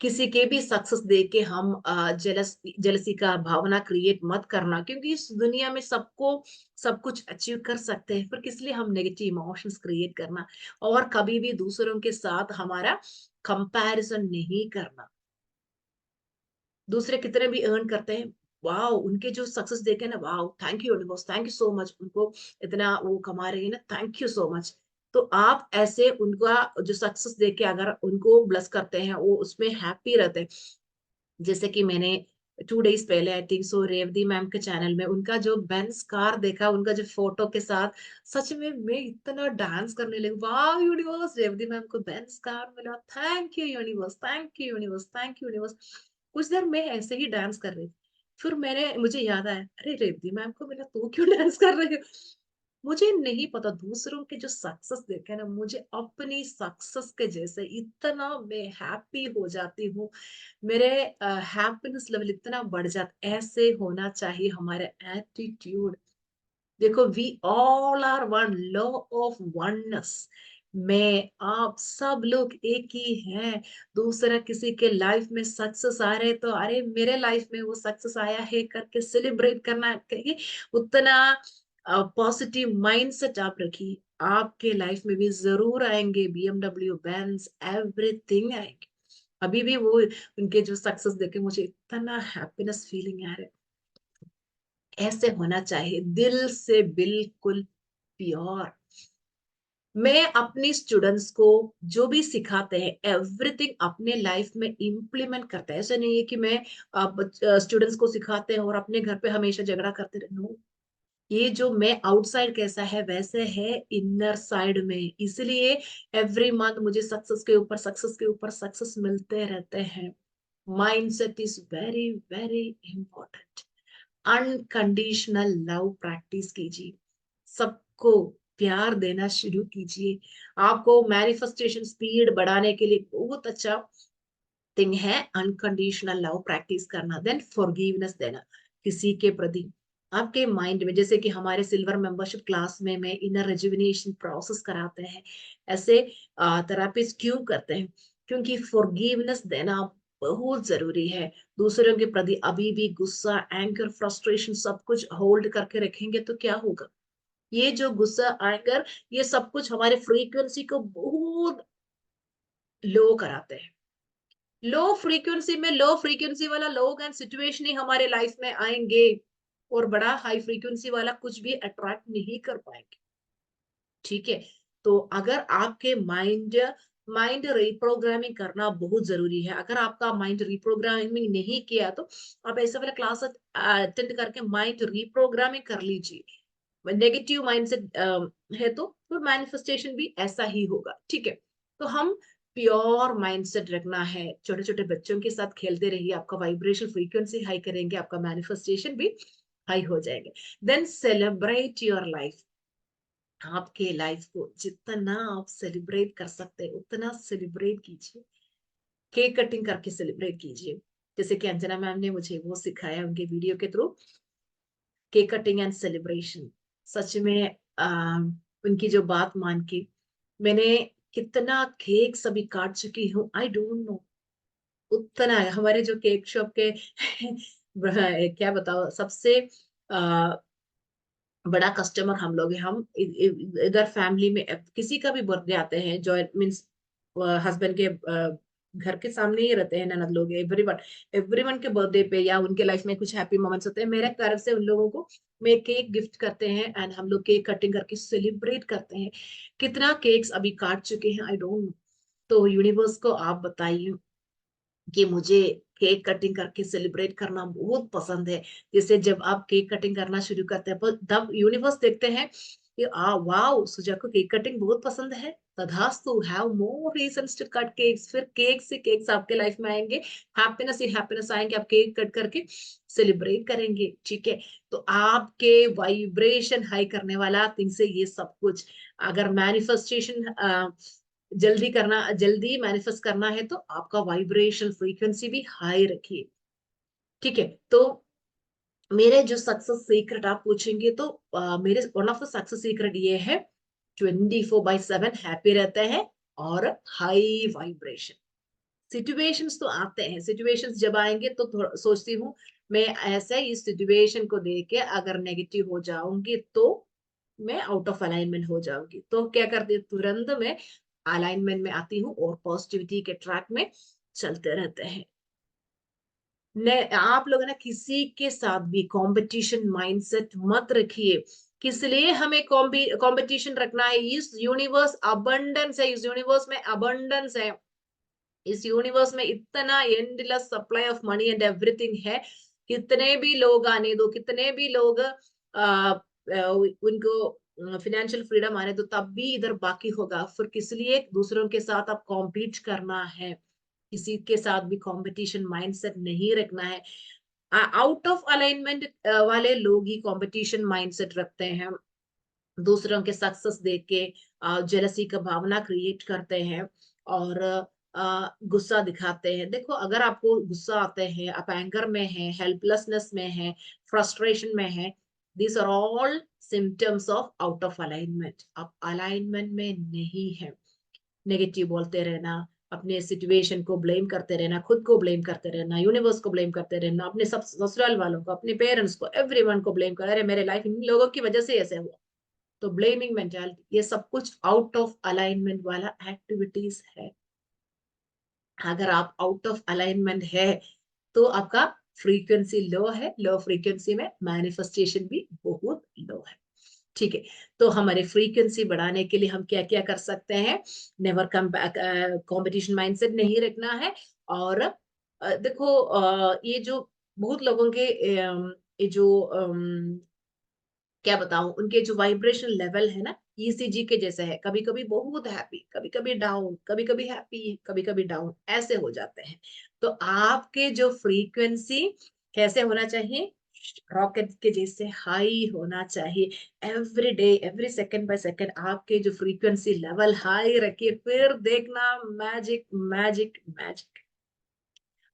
किसी के भी सक्सेस देख के हम जेलसी का भावना क्रिएट मत करना, क्योंकि इस दुनिया में सबको सब कुछ अचीव कर सकते हैं, पर किस लिए हम नेगेटिव इमोशंस क्रिएट करना। और कभी भी दूसरों के साथ हमारा कंपैरिजन नहीं करना। दूसरे कितने भी अर्न करते हैं, वाओ उनके जो सक्सेस देखे ना, wow thank you universe, thank you so much, उनको इतना वो कमा रही है ना, थैंक यू सो मच। तो आप ऐसे उनका जो सक्सेस देख के अगर उनको ब्लेस करते हैं, वो उसमें हैप्पी रहते हैं। जैसे कि मैंने 2 डेज पहले I think so Revathi ma'am के चैनल में उनका जो बेंस कार देखा, उनका जो फोटो के साथ, सच में मैं इतना डांस करने लगी। वाह यूनिवर्स, रेवती मैम को बेंस कार मिला, thank you universe, thank you universe, thank you universe. कुछ देर मैं ऐसे ही डांस कर रही थी, फिर मुझे याद आया, अरे रेवती मैम को मिला, तू क्यों डांस कर रही हो? मुझे नहीं पता, दूसरों के जो सक्सेस देखे ना, मुझे अपनी सक्सेस के जैसे इतना मैं हैप्पी हो जाती हूँ। मेरे हैप्पीनेस लेवल इतना बढ़ जाता, ऐसे होना चाहिए हमारा एटीट्यूड। देखो, we all are one, law of oneness. मैं, आप सब लोग एक ही हैं। दूसरा किसी के लाइफ में सक्सेस आ रहे तो अरे मेरे लाइफ में वो सक्सेस आया है करके सेलिब्रेट करना चाहिए। उतना पॉजिटिव माइंडसेट आप रखिए, आपके लाइफ में भी जरूर आएंगे बीएमडब्ल्यू, बेंज, एवरीथिंग आएंगे। अभी भी वो उनके जो सक्सेस देखे मुझे इतना हैप्पीनेस फीलिंग आ रहा है। ऐसे होना चाहिए, दिल से बिल्कुल प्योर। मैं अपनी स्टूडेंट्स को जो भी सिखाते हैं एवरीथिंग अपने लाइफ में इम्प्लीमेंट करते हैं। ऐसा नहीं है कि मैं स्टूडेंट्स को सिखाते हैं और अपने घर पे हमेशा झगड़ा करते रहे। नो, ये जो मैं आउटसाइड कैसा है वैसे है इनर साइड में। इसलिए एवरी मंथ मुझे सक्सेस के ऊपर सक्सेस मिलते रहते हैं। Mindset is very very important. Unconditional love practice कीजिए, सबको प्यार देना शुरू कीजिए। आपको मैनिफेस्टेशन स्पीड बढ़ाने के लिए बहुत अच्छा थिंग है अनकंडीशनल लव प्रैक्टिस करना। देन फॉरगिवनेस देना किसी के प्रति। आपके माइंड में, जैसे कि हमारे सिल्वर मेंबरशिप क्लास में इनर रेजुविनेशन प्रोसेस कराते हैं, ऐसे थेरापिस्ट क्यों करते हैं? क्योंकि फॉरगिवनेस देना बहुत जरूरी है। दूसरों के प्रति अभी भी गुस्सा, एंगर, फ्रस्ट्रेशन सब कुछ होल्ड करके रखेंगे तो क्या होगा? ये जो गुस्सा, एंगर, ये सब कुछ हमारे फ्रीक्वेंसी को बहुत लो कराते हैं। लो फ्रीक्वेंसी वाला लोग एंड सिचुएशन ही हमारे लाइफ में आएंगे, और बड़ा हाई फ्रीक्वेंसी वाला कुछ भी अट्रैक्ट नहीं कर पाएंगे। ठीक है? तो अगर आपके माइंड माइंड रिप्रोग्रामिंग करना बहुत जरूरी है। अगर आपका माइंड रिप्रोग्रामिंग नहीं किया तो आप ऐसा वाला क्लास अटेंड करके माइंड रिप्रोग्रामिंग कर लीजिए। नेगेटिव माइंडसेट है तो मैनिफेस्टेशन भी ऐसा ही होगा। ठीक है? तो हम प्योर माइंडसेट रखना है। छोटे छोटे बच्चों के साथ खेलते रहिए, आपका वाइब्रेशन फ्रीक्वेंसी हाई करेंगे, आपका मैनिफेस्टेशन भी हाई हो जाएंगे। Then celebrate your life. आपके लाइफ को जितना आप सेलिब्रेट कर सकते हैं उतना सेलिब्रेट कीजिए। केक कटिंग करके सेलिब्रेट कीजिए। जैसे कि अंजना मैम ने मुझे वो सिखाया उनके वीडियो के through, cake cutting and celebration. सच में उनकी जो बात मान के मैंने कितना केक सभी काट चुकी हूँ, आई डोंट नो। उतना है हमारे जो केक शॉप के क्या बताओ, सबसे आ, बड़ा कस्टमर हम लोग हैं। हम इधर फैमिली में किसी का भी बर्थडे आते हैं, जो मीन्स हस्बैंड के घर के सामने ही रहते हैं ननद लोग, एवरीवन एवरीवन के बर्थडे पे या उनके लाइफ में कुछ हैप्पी मोमेंट्स होते हैं, मेरे तरफ से उन लोगों को मैं केक गिफ्ट करते हैं एंड हम लोग केक कटिंग करके सेलिब्रेट करते हैं। कितना केक्स अभी काट चुके हैं आई डोंट नो। तो यूनिवर्स को आप बताइए कि मुझे केक कटिंग करके सेलिब्रेट करना बहुत पसंद है। जैसे जब आप केक कटिंग करना शुरू करते हैं पर तब यूनिवर्स देखते हैं कि वाओ सुजा को केक कटिंग बहुत पसंद है, तथास्तु have more reasons to cut cakes. फिर केक से केक्स आपके लाइफ में आएंगे, हैप्पीनेस ही हैप्पीनेस आएंगे, आप केक कट करके सेलिब्रेट करेंगे। ठीक है, तो आपके वाइब्रेशन हाई करने वाला थिंग से ये सब कुछ, अगर मैनिफेस्टेशन जल्दी करना, जल्दी मैनिफेस्ट करना है तो आपका वाइब्रेशन फ्रीक्वेंसी भी हाई रखिए। ठीक है, तो मेरे जो सक्सेस सीक्रेट आप पूछेंगे तो मेरे one of the success secret ये है, 24/7 हैप्पी रहते हैं और हाई वाइब्रेशन। सिचुएशंस तो आते हैं, सिचुएशंस जब आएंगे तो सोचती हूँ मैं ऐसे इस सिचुएशन को देख के अगर नेगेटिव हो जाऊंगी तो मैं आउट ऑफ अलाइनमेंट हो जाऊंगी, तो क्या करती हूँ तुरंत मैं अलाइनमेंट में आती हूँ और पॉजिटिविटी के ट्रैक में चलते रहते हैं। ने आप लोग ना किसी के साथ भी कंपटीशन माइंडसेट मत रखिए। किस लिए हमें कंपटीशन रखना है? इस यूनिवर्स अबंडेंस है, इस यूनिवर्स में अबंडेंस है, इस यूनिवर्स में इतना endless supply of money and everything है। कितने भी लोग आने दो, कितने भी लोग उनको फिनेंशियल फ्रीडम आने दो, तब भी इधर बाकी होगा। फिर किस लिए दूसरों के साथ आप कॉम्पीट करना है? किसी के साथ भी कंपटीशन माइंडसेट नहीं रखना है। आउट ऑफ अलाइनमेंट वाले लोग ही कंपटीशन माइंडसेट रखते हैं, दूसरों के सक्सेस देख के जेलसी का भावना क्रिएट करते हैं और गुस्सा दिखाते हैं। देखो अगर आपको गुस्सा आते हैं, आप एंगर में हैं, हेल्पलेसनेस में हैं, फ्रस्ट्रेशन में हैं, this are all symptoms of out of alignment. आप अलाइनमेंट में नहीं है। नेगेटिव बोलते रहना, अपने सिचुएशन को ब्लेम करते रहना, खुद को ब्लेम करते रहना, यूनिवर्स को ब्लेम करते रहना, अपने सब ससुराल वालों को, अपने पेरेंट्स को, एवरीवन को ब्लेम कर, अरे मेरे लाइफ इन लोगों की वजह से ऐसे हुआ। तो ब्लेमिंग मेंटालिटी, ये सब कुछ आउट ऑफ अलाइनमेंट वाला एक्टिविटीज है। अगर आप आउट ऑफ अलाइनमेंट है तो आपका फ्रीक्वेंसी लो है, लो फ्रीक्वेंसी में मैनिफेस्टेशन भी बहुत लो है। ठीक है, तो हमारे फ्रीक्वेंसी बढ़ाने के लिए हम क्या क्या कर सकते हैं? Never come back, competition mindset नहीं रखना है। और देखो ये जो बहुत लोगों के ये जो क्या बताऊं, उनके जो वाइब्रेशन लेवल है ना ईसीजी के जैसे है, कभी कभी बहुत हैप्पी, कभी कभी डाउन, कभी कभी हैप्पी, कभी कभी डाउन, ऐसे हो जाते हैं। तो आपके जो फ्रीक्वेंसी कैसे होना चाहिए? रॉकेट के जैसे हाई होना चाहिए। Every day every second by second आपके जो फ्रीक्वेंसी लेवल हाई रखिए, फिर देखना मैजिक मैजिक मैजिक।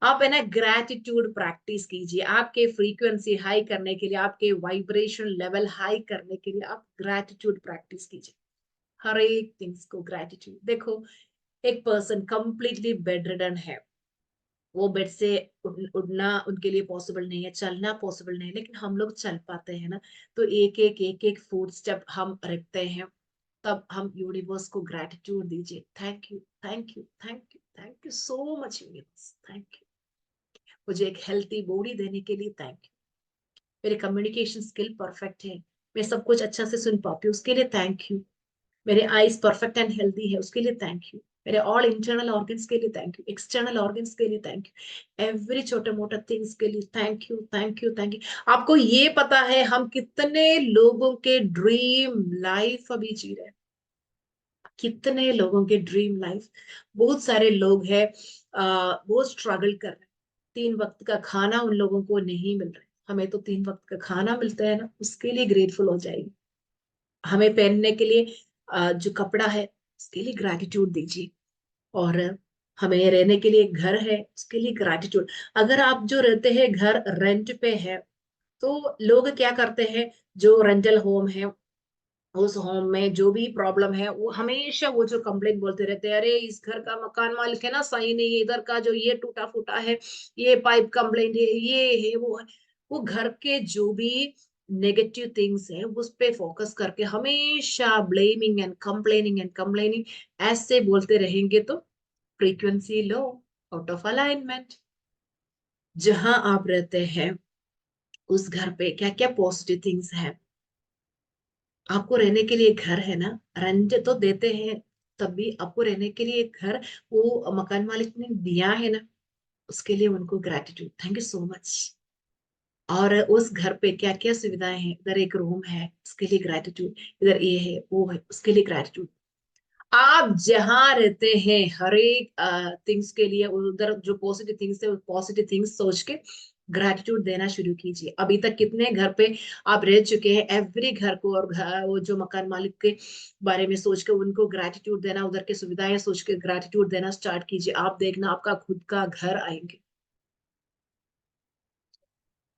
आप है ना ग्रेटिट्यूड प्रैक्टिस कीजिए, आपके फ्रीक्वेंसी हाई करने के लिए, आपके वाइब्रेशन लेवल हाई करने के लिए आप ग्रेटिट्यूड प्रैक्टिस कीजिए। हर एक थिंग्स को ग्रेटिट्यूड। देखो एक पर्सन कंप्लीटली बेड रिडन है, वो बेड से उड़ना उनके लिए पॉसिबल नहीं है, चलना पॉसिबल नहीं है, लेकिन हम लोग चल पाते हैं ना। तो एक एक फूड स्टेप हम रखते हैं, तब हम यूनिवर्स को ग्रेटिट्यूड दीजिए। Thank you thank you thank you thank you so much universe, thank you मुझे एक हेल्थी बॉडी देने के लिए, थैंक यू मेरे कम्युनिकेशन स्किल परफेक्ट है, मैं सब कुछ अच्छा से सुन पाती हूँ उसके लिए थैंक यू, मेरे आईज परफेक्ट एंड हेल्दी है उसके लिए थैंक यू, मेरे ऑल इंटरनल ऑर्गन्स के लिए थैंक यू, एक्सटर्नल ऑर्गन्स के लिए थैंक यू, एवरी छोटे मोटे थिंग्स के लिए thank you thank you thank you. आपको ये पता है हम कितने लोगों के ड्रीम लाइफ अभी जी रहे हैं? कितने लोगों के ड्रीम लाइफ, बहुत सारे लोग हैं बहुत स्ट्रगल कर रहे हैं, 3 वक्त का खाना उन लोगों को नहीं मिल रहा है। हमें तो 3 वक्त का खाना मिलता है ना, उसके लिए ग्रेटफुल हो जाएगी। हमें पहनने के लिए जो कपड़ा है उसके लिए ग्रैटिट्यूड दीजिए। और हमें रहने के लिए घर है उसके लिए ग्रैटिट्यूड। अगर आप जो रहते हैं घर रेंट पे है, तो लोग क्या करते हैं, जो रेंटल होम है उस होम में जो भी प्रॉब्लम है वो हमेशा वो जो कंप्लेंट बोलते रहते हैं, अरे इस घर का मकान मालिक है ना सही नहीं है, इधर का जो ये टूटा फूटा है, ये पाइप कंप्लेंट है, ये है वो है। वो घर के जो भी नेगेटिव थिंग्स है उस पे फोकस करके हमेशा ब्लेमिंग एंड कंप्लेनिंग ऐसे बोलते रहेंगे तो frequency low, out of alignment. जहां आप रहते हैं उस घर पे क्या क्या पॉजिटिव थिंग्स है। आपको रहने के लिए घर है ना, रेंट तो देते हैं, तब भी आपको रहने के लिए एक घर वो मकान मालिक ने दिया है ना, उसके लिए उनको gratitude, thank you so much. और उस घर पे क्या क्या सुविधाएं हैं, इधर एक रूम है उसके लिए ग्रेटिट्यूड, इधर ये है वो है उसके लिए ग्रेटिट्यूड। आप जहाँ रहते हैं हर एक थिंग्स के लिए उधर जो पॉजिटिव थिंग्स है पॉजिटिव थिंग्स सोच के ग्रैटिट्यूड देना शुरू कीजिए। अभी तक कितने घर पे आप रह चुके हैं, एवरी घर को और वो जो मकान मालिक के बारे में सोच के उनको ग्रैटिट्यूड देना, उधर की सुविधाएं सोच के ग्रैटिट्यूड देना स्टार्ट कीजिए। आप देखना आपका खुद का घर आएंगे।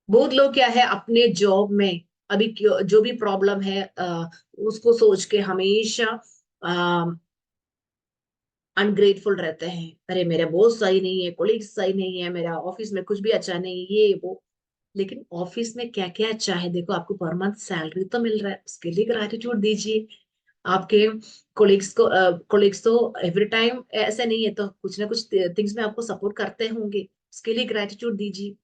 बहुत लोग क्या है अपने जॉब में अभी जो भी प्रॉब्लम है उसको सोच के हमेशा अनग्रेटफुल रहते हैं, अरे मेरा बॉस सही नहीं है, कोलीग सही नहीं है, मेरा ऑफिस में कुछ भी अच्छा नहीं है, ये वो। लेकिन ऑफिस में क्या क्या अच्छा है, देखो आपको पर मंथ सैलरी तो मिल रहा है, उसके लिए ग्रैटिट्यूड दीजिए। आपके कोलिग्स तो एवरी टाइम ऐसे नहीं है, तो कुछ ना कुछ थिंग्स में आपको सपोर्ट करते होंगे, उसके लिए ग्रैटिट्यूड दीजिए।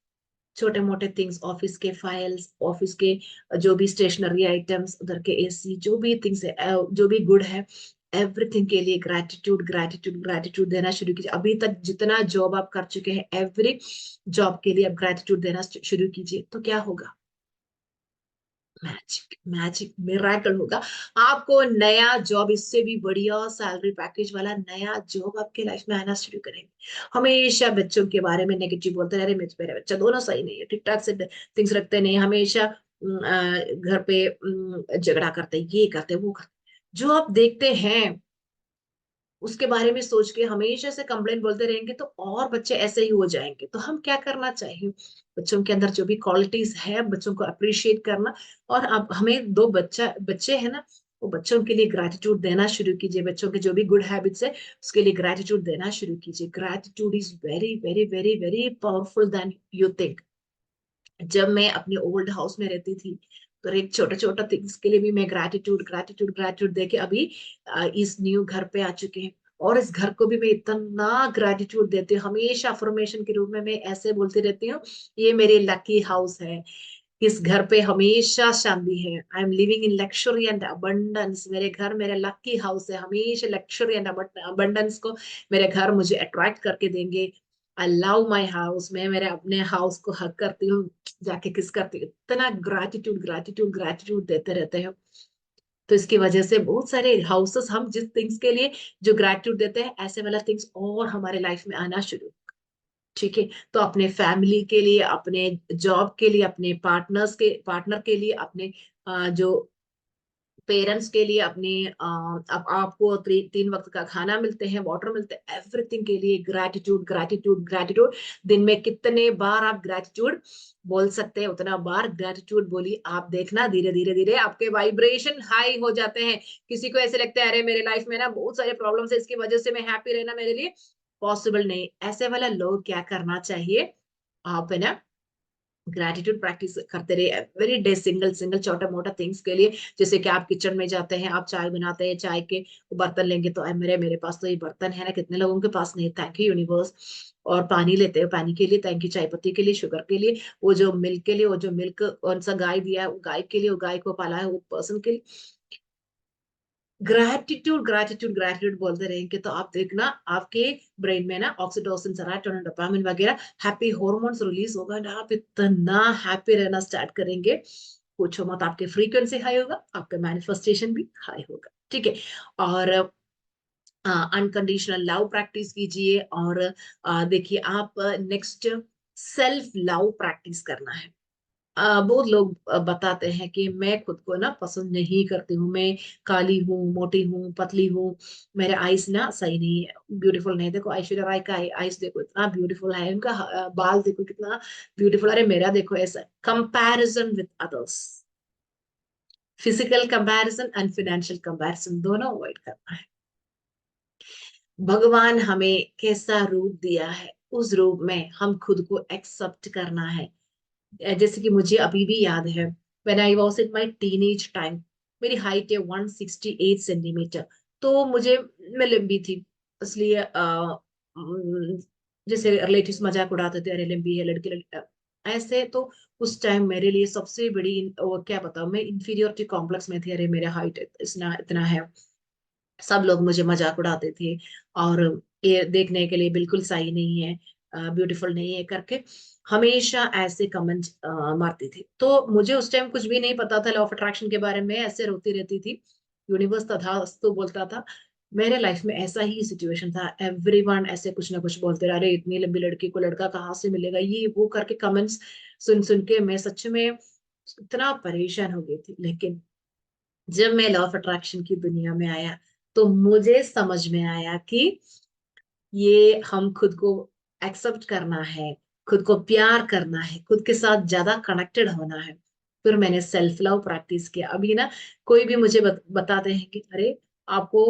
छोटे मोटे थिंग्स, ऑफिस के फाइल्स, ऑफिस के जो भी स्टेशनरी आइटम्स, उधर के एसी, जो भी थिंग्स है जो भी गुड है, एवरीथिंग के लिए ग्रैटिट्यूड ग्रैटिट्यूड ग्रैटिट्यूड देना शुरू कीजिए। अभी तक जितना जॉब आप कर चुके हैं एवरी जॉब के लिए आप ग्रैटिट्यूड देना शुरू कीजिए, तो क्या होगा, मैजिक मैजिक मिराकल होगा। आपको नया जॉब इससे भी बढ़िया सैलरी पैकेज वाला नया जॉब आपके लाइफ में आना शुरू करेंगे। हमेशा बच्चों के बारे में नेगेटिव बोलते रहे, मेरे बच्चा दोनों सही नहीं है, ठीक ठाक से थिंग्स रखते नहीं, हमेशा घर पे झगड़ा करते, ये करते वो करते। जो आप देखते हैं उसके बारे में सोच के हमेशा से कंप्लेंट बोलते रहेंगे तो और बच्चे ऐसे ही हो जाएंगे। तो हम क्या करना चाहिए, बच्चों के अंदर जो भी क्वालिटीज है बच्चों को अप्रिशिएट करना। और अब हमें दो बच्चे हैं ना, वो बच्चों के लिए ग्रैटिट्यूड देना शुरू कीजिए। बच्चों के जो भी गुड हैबिट्स है उसके लिए ग्रैटिट्यूड देना शुरू कीजिए। Gratitude is very very very very powerful than you think. जब मैं अपने ओल्ड हाउस में रहती थी तो एक छोटा छोटा थिंग्स के लिए भी मैं ग्रैटिट्यूड ग्रैटिट्यूड ग्रैटिट्यूड देके अभी इस न्यू घर पे आ चुके हैं। और इस घर को भी मैं इतना ग्रैटिट्यूड देती हूँ, हमेशा अफर्मेशन के रूप में मैं ऐसे बोलती रहती हूँ, ये मेरी लकी हाउस है, इस घर पे हमेशा शांति है, I am living in luxury and abundance. मेरे घर मेरा लकी हाउस है, हमेशा लक्ष्री एंड अबंडेंस को मेरे घर मुझे अट्रैक्ट करके देंगे। आई लव माई हाउस, मैं मेरे अपने हाउस को हक करती हूँ, जाके किस करती हूँ। इतना ग्रैटिट्यूड ग्रैटिट्यूड ग्रैटिट्यूड देते रहते हैं। तो इसकी वजह से बहुत सारे हाउसेस, हम जिस थिंग्स के लिए जो ग्रैटिट्यूड देते हैं ऐसे वाला थिंग्स और हमारे लाइफ में आना शुरू। ठीक है, तो अपने फैमिली के लिए, अपने जॉब के लिए, अपने पार्टनर के लिए, अपने जो पेरेंट्स के लिए, अपने अब आपको 3 वक्त का खाना मिलते हैं, वाटर मिलते हैं, एवरीथिंग के लिए ग्रैटिट्यूड ग्रैटिट्यूड ग्रैटिट्यूड। दिन में कितने बार आप ग्रैटिट्यूड बोल सकते हैं उतना बार ग्रैटिट्यूड बोलिए। आप देखना धीरे धीरे धीरे आपके वाइब्रेशन हाई हो जाते हैं। किसी को ऐसे लगता है अरे मेरे लाइफ में ना बहुत सारे प्रॉब्लम्स है, इसकी वजह से मैं हैप्पी रहना मेरे लिए पॉसिबल नहीं। ऐसे वाला लोग क्या करना चाहिए, आप है ना ग्रैटिट्यूड प्रैक्टिस करते रहे एवरी डे, सिंगल सिंगल छोटा मोटा थिंग्स के लिए। जैसे कि आप किचन में जाते हैं, आप चाय बनाते हैं, चाय के बर्तन लेंगे तो मेरे पास तो ये बर्तन है ना, कितने लोगों के पास नहीं, थैंक यू यूनिवर्स। और पानी लेते हैं, पानी के लिए थैंक यू, चाय पत्ती के लिए, शुगर के लिए, वो जो मिल्क के लिए, वो जो मिल्क कौन सा गाय दिया है वो गाय के लिए, वो गाय को पाला है वो पर्सन के लिए। ग्रैटिट्यूड ग्रैटिट्यूड ग्रैटिट्यूड बोलते रहेंगे तो आप देखना आपके ब्रेन में ना ऑक्सीटोसिन, सेरोटोनिन, डोपामिन वगैरह हैप्पी हॉर्मोन्स रिलीज होगा ना, आप इतना हैप्पी रहना स्टार्ट करेंगे, पूछो मत। आपके फ्रीक्वेंसी हाई होगा, आपका मैनिफेस्टेशन भी हाई होगा। ठीक है, और अनकंडीशनल लव प्रैक्टिस कीजिए। और देखिए आप नेक्स्ट सेल्फ लव प्रैक्टिस करना है। बहुत लोग बताते हैं कि मैं खुद को ना पसंद नहीं करती हूँ, मैं काली हूँ, मोटी हूँ, पतली हूँ, मेरे आईज ना सही नहीं है, ब्यूटीफुल नहीं। देखो ऐश्वर्या राय का आईज देखो इतना ब्यूटीफुल है, उनका बाल देखो कितना ब्यूटीफुल। अरे मेरा देखो ऐसा। Comparison with others, physical comparison and financial comparison दोनों अवॉइड करना है। भगवान हमें कैसा रूप दिया है, उस रूप में हम खुद को एक्सेप्ट करना है। जैसे कि मुझे अभी भी याद है, when I was in my teenage time, मेरी हाइट है 168 सेंटीमीटर। तो मुझे, मैं लंबी थी, इसलिए जैसे रिलेटिव्स मजाक उड़ाते थे, अरे लंबी है लड़की, ऐसे तो उस टाइम मेरे लिए सबसे बड़ी वो क्या बताऊं, मैं इंफीरियोरिटी कॉम्प्लेक्स में थी, अरे मेरा हाइट इतना इतना है, सब लोग मुझे मजाक उड़ाते थे, और ये देखने के लिए बिल्कुल सही नहीं है, ब्यूटीफुल नहीं है करके हमेशा ऐसे कमेंट मारती थी। तो मुझे उस टाइम कुछ भी नहीं पता था लॉ ऑफ अट्रैक्शन के बारे में, ऐसे रोती रहती थी, यूनिवर्स तथास्तु बोलता था। मेरे लाइफ में ऐसा ही सिचुएशन था, एवरीवन ऐसे कुछ ना कुछ बोलते रहे, अरे इतनी लंबी लड़की को लड़का कहाँ से मिलेगा, ये वो करके कमेंट्स सुन सुन के मैं सच में इतना परेशान हो गई थी। लेकिन जब मैं लॉ ऑफ अट्रैक्शन की दुनिया में आया, तो मुझे समझ में आया कि ये हम खुद को एक्सेप्ट करना है, खुद को प्यार करना है, खुद के साथ ज्यादा कनेक्टेड होना है। फिर मैंने सेल्फ लव प्रैक्टिस किया। अभी ना कोई भी मुझे बताते हैं कि अरे आपको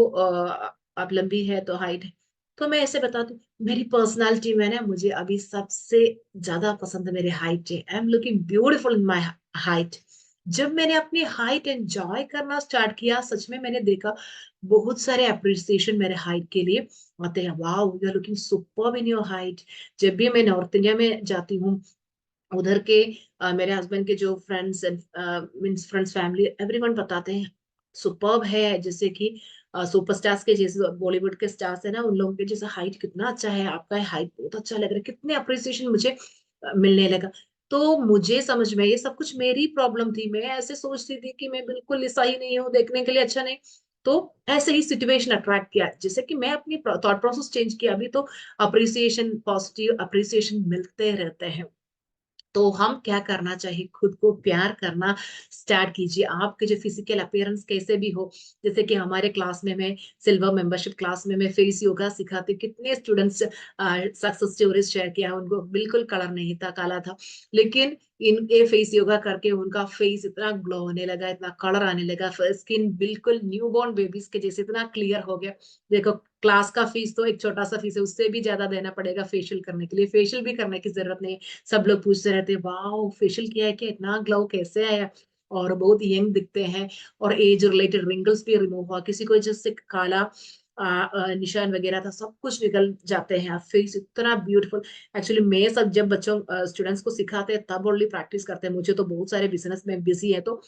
आप लंबी है तो हाइट है, तो मैं ऐसे बताती हूँ, मेरी पर्सनालिटी में ना मुझे अभी सबसे ज्यादा पसंद है मेरी हाइट है, I am looking beautiful in my height. जब मैंने अपनी हाइट एंजॉय करना स्टार्ट किया, सच में मैंने देखा बहुत सारे अप्रिसिएशन मेरे हाइट के लिए आते हैं, wow you are looking superb in your height. जब भी मैं नॉर्थ इंडिया में जाती हूँ, उधर के मेरे हस्बैंड के जो friends and means friends family everyone बताते हैं सुपर्ब है, जैसे कि सुपरस्टार्स के जैसे बॉलीवुड के स्टार्स है ना, उन लोगों के जैसे हाइट कितना अच्छा है, आपका हाइट बहुत अच्छा लग रहा है, कितने अप्रिसिएशन मुझे मिलने लगा। तो मुझे समझ में ये सब कुछ मेरी प्रॉब्लम थी, मैं ऐसे सोचती थी कि मैं बिल्कुल सही नहीं हूँ, देखने के लिए अच्छा नहीं। तो ऐसे ही सिचुएशन अट्रैक्ट किया, जैसे कि मैं अपनी थॉट प्रोसेस चेंज किया, अभी तो अप्रिसिएशन, पॉजिटिव अप्रिसिएशन मिलते रहते हैं। तो हम क्या करना चाहिए, खुद को प्यार करना स्टार्ट कीजिए। आपके जो फिजिकल अपीयरेंस कैसे भी हो, जैसे कि हमारे क्लास में, मैं सिल्वर मेंबरशिप क्लास में मैं फेस योगा सिखाती, कितने स्टूडेंट्स सक्सेस स्टोरीज शेयर किया, उनको बिल्कुल कलर नहीं था, काला था, लेकिन इनके फेस योगा करके उनका फेस इतना ग्लो होने लगा, इतना कलर आने लगा, स्किन बिल्कुल न्यूबॉर्न बेबीज के जैसे इतना क्लियर हो गया। देखो क्लास का फीस तो एक छोटा सा फीस है, उससे भी ज्यादा देना पड़ेगा फेशियल करने के लिए, फेशियल भी करने की जरूरत नहीं। सब लोग पूछते रहते हैं, वाह फेशियल किया है क्या, इतना ग्लो कैसे आया, और बहुत यंग दिखते हैं, और एज रिलेटेड रिंकल्स भी रिमूव हुआ, किसी को जैसे काला निशान वगैरह था, सब कुछ निकल जाते हैं, फेस इतना ब्यूटीफुल। एक्चुअली मैं सब जब बच्चों स्टूडेंट्स को सिखाते हैं तब ओनली प्रैक्टिस करते हैं, मुझे तो बहुत सारे बिजनेस में बिजी है, तो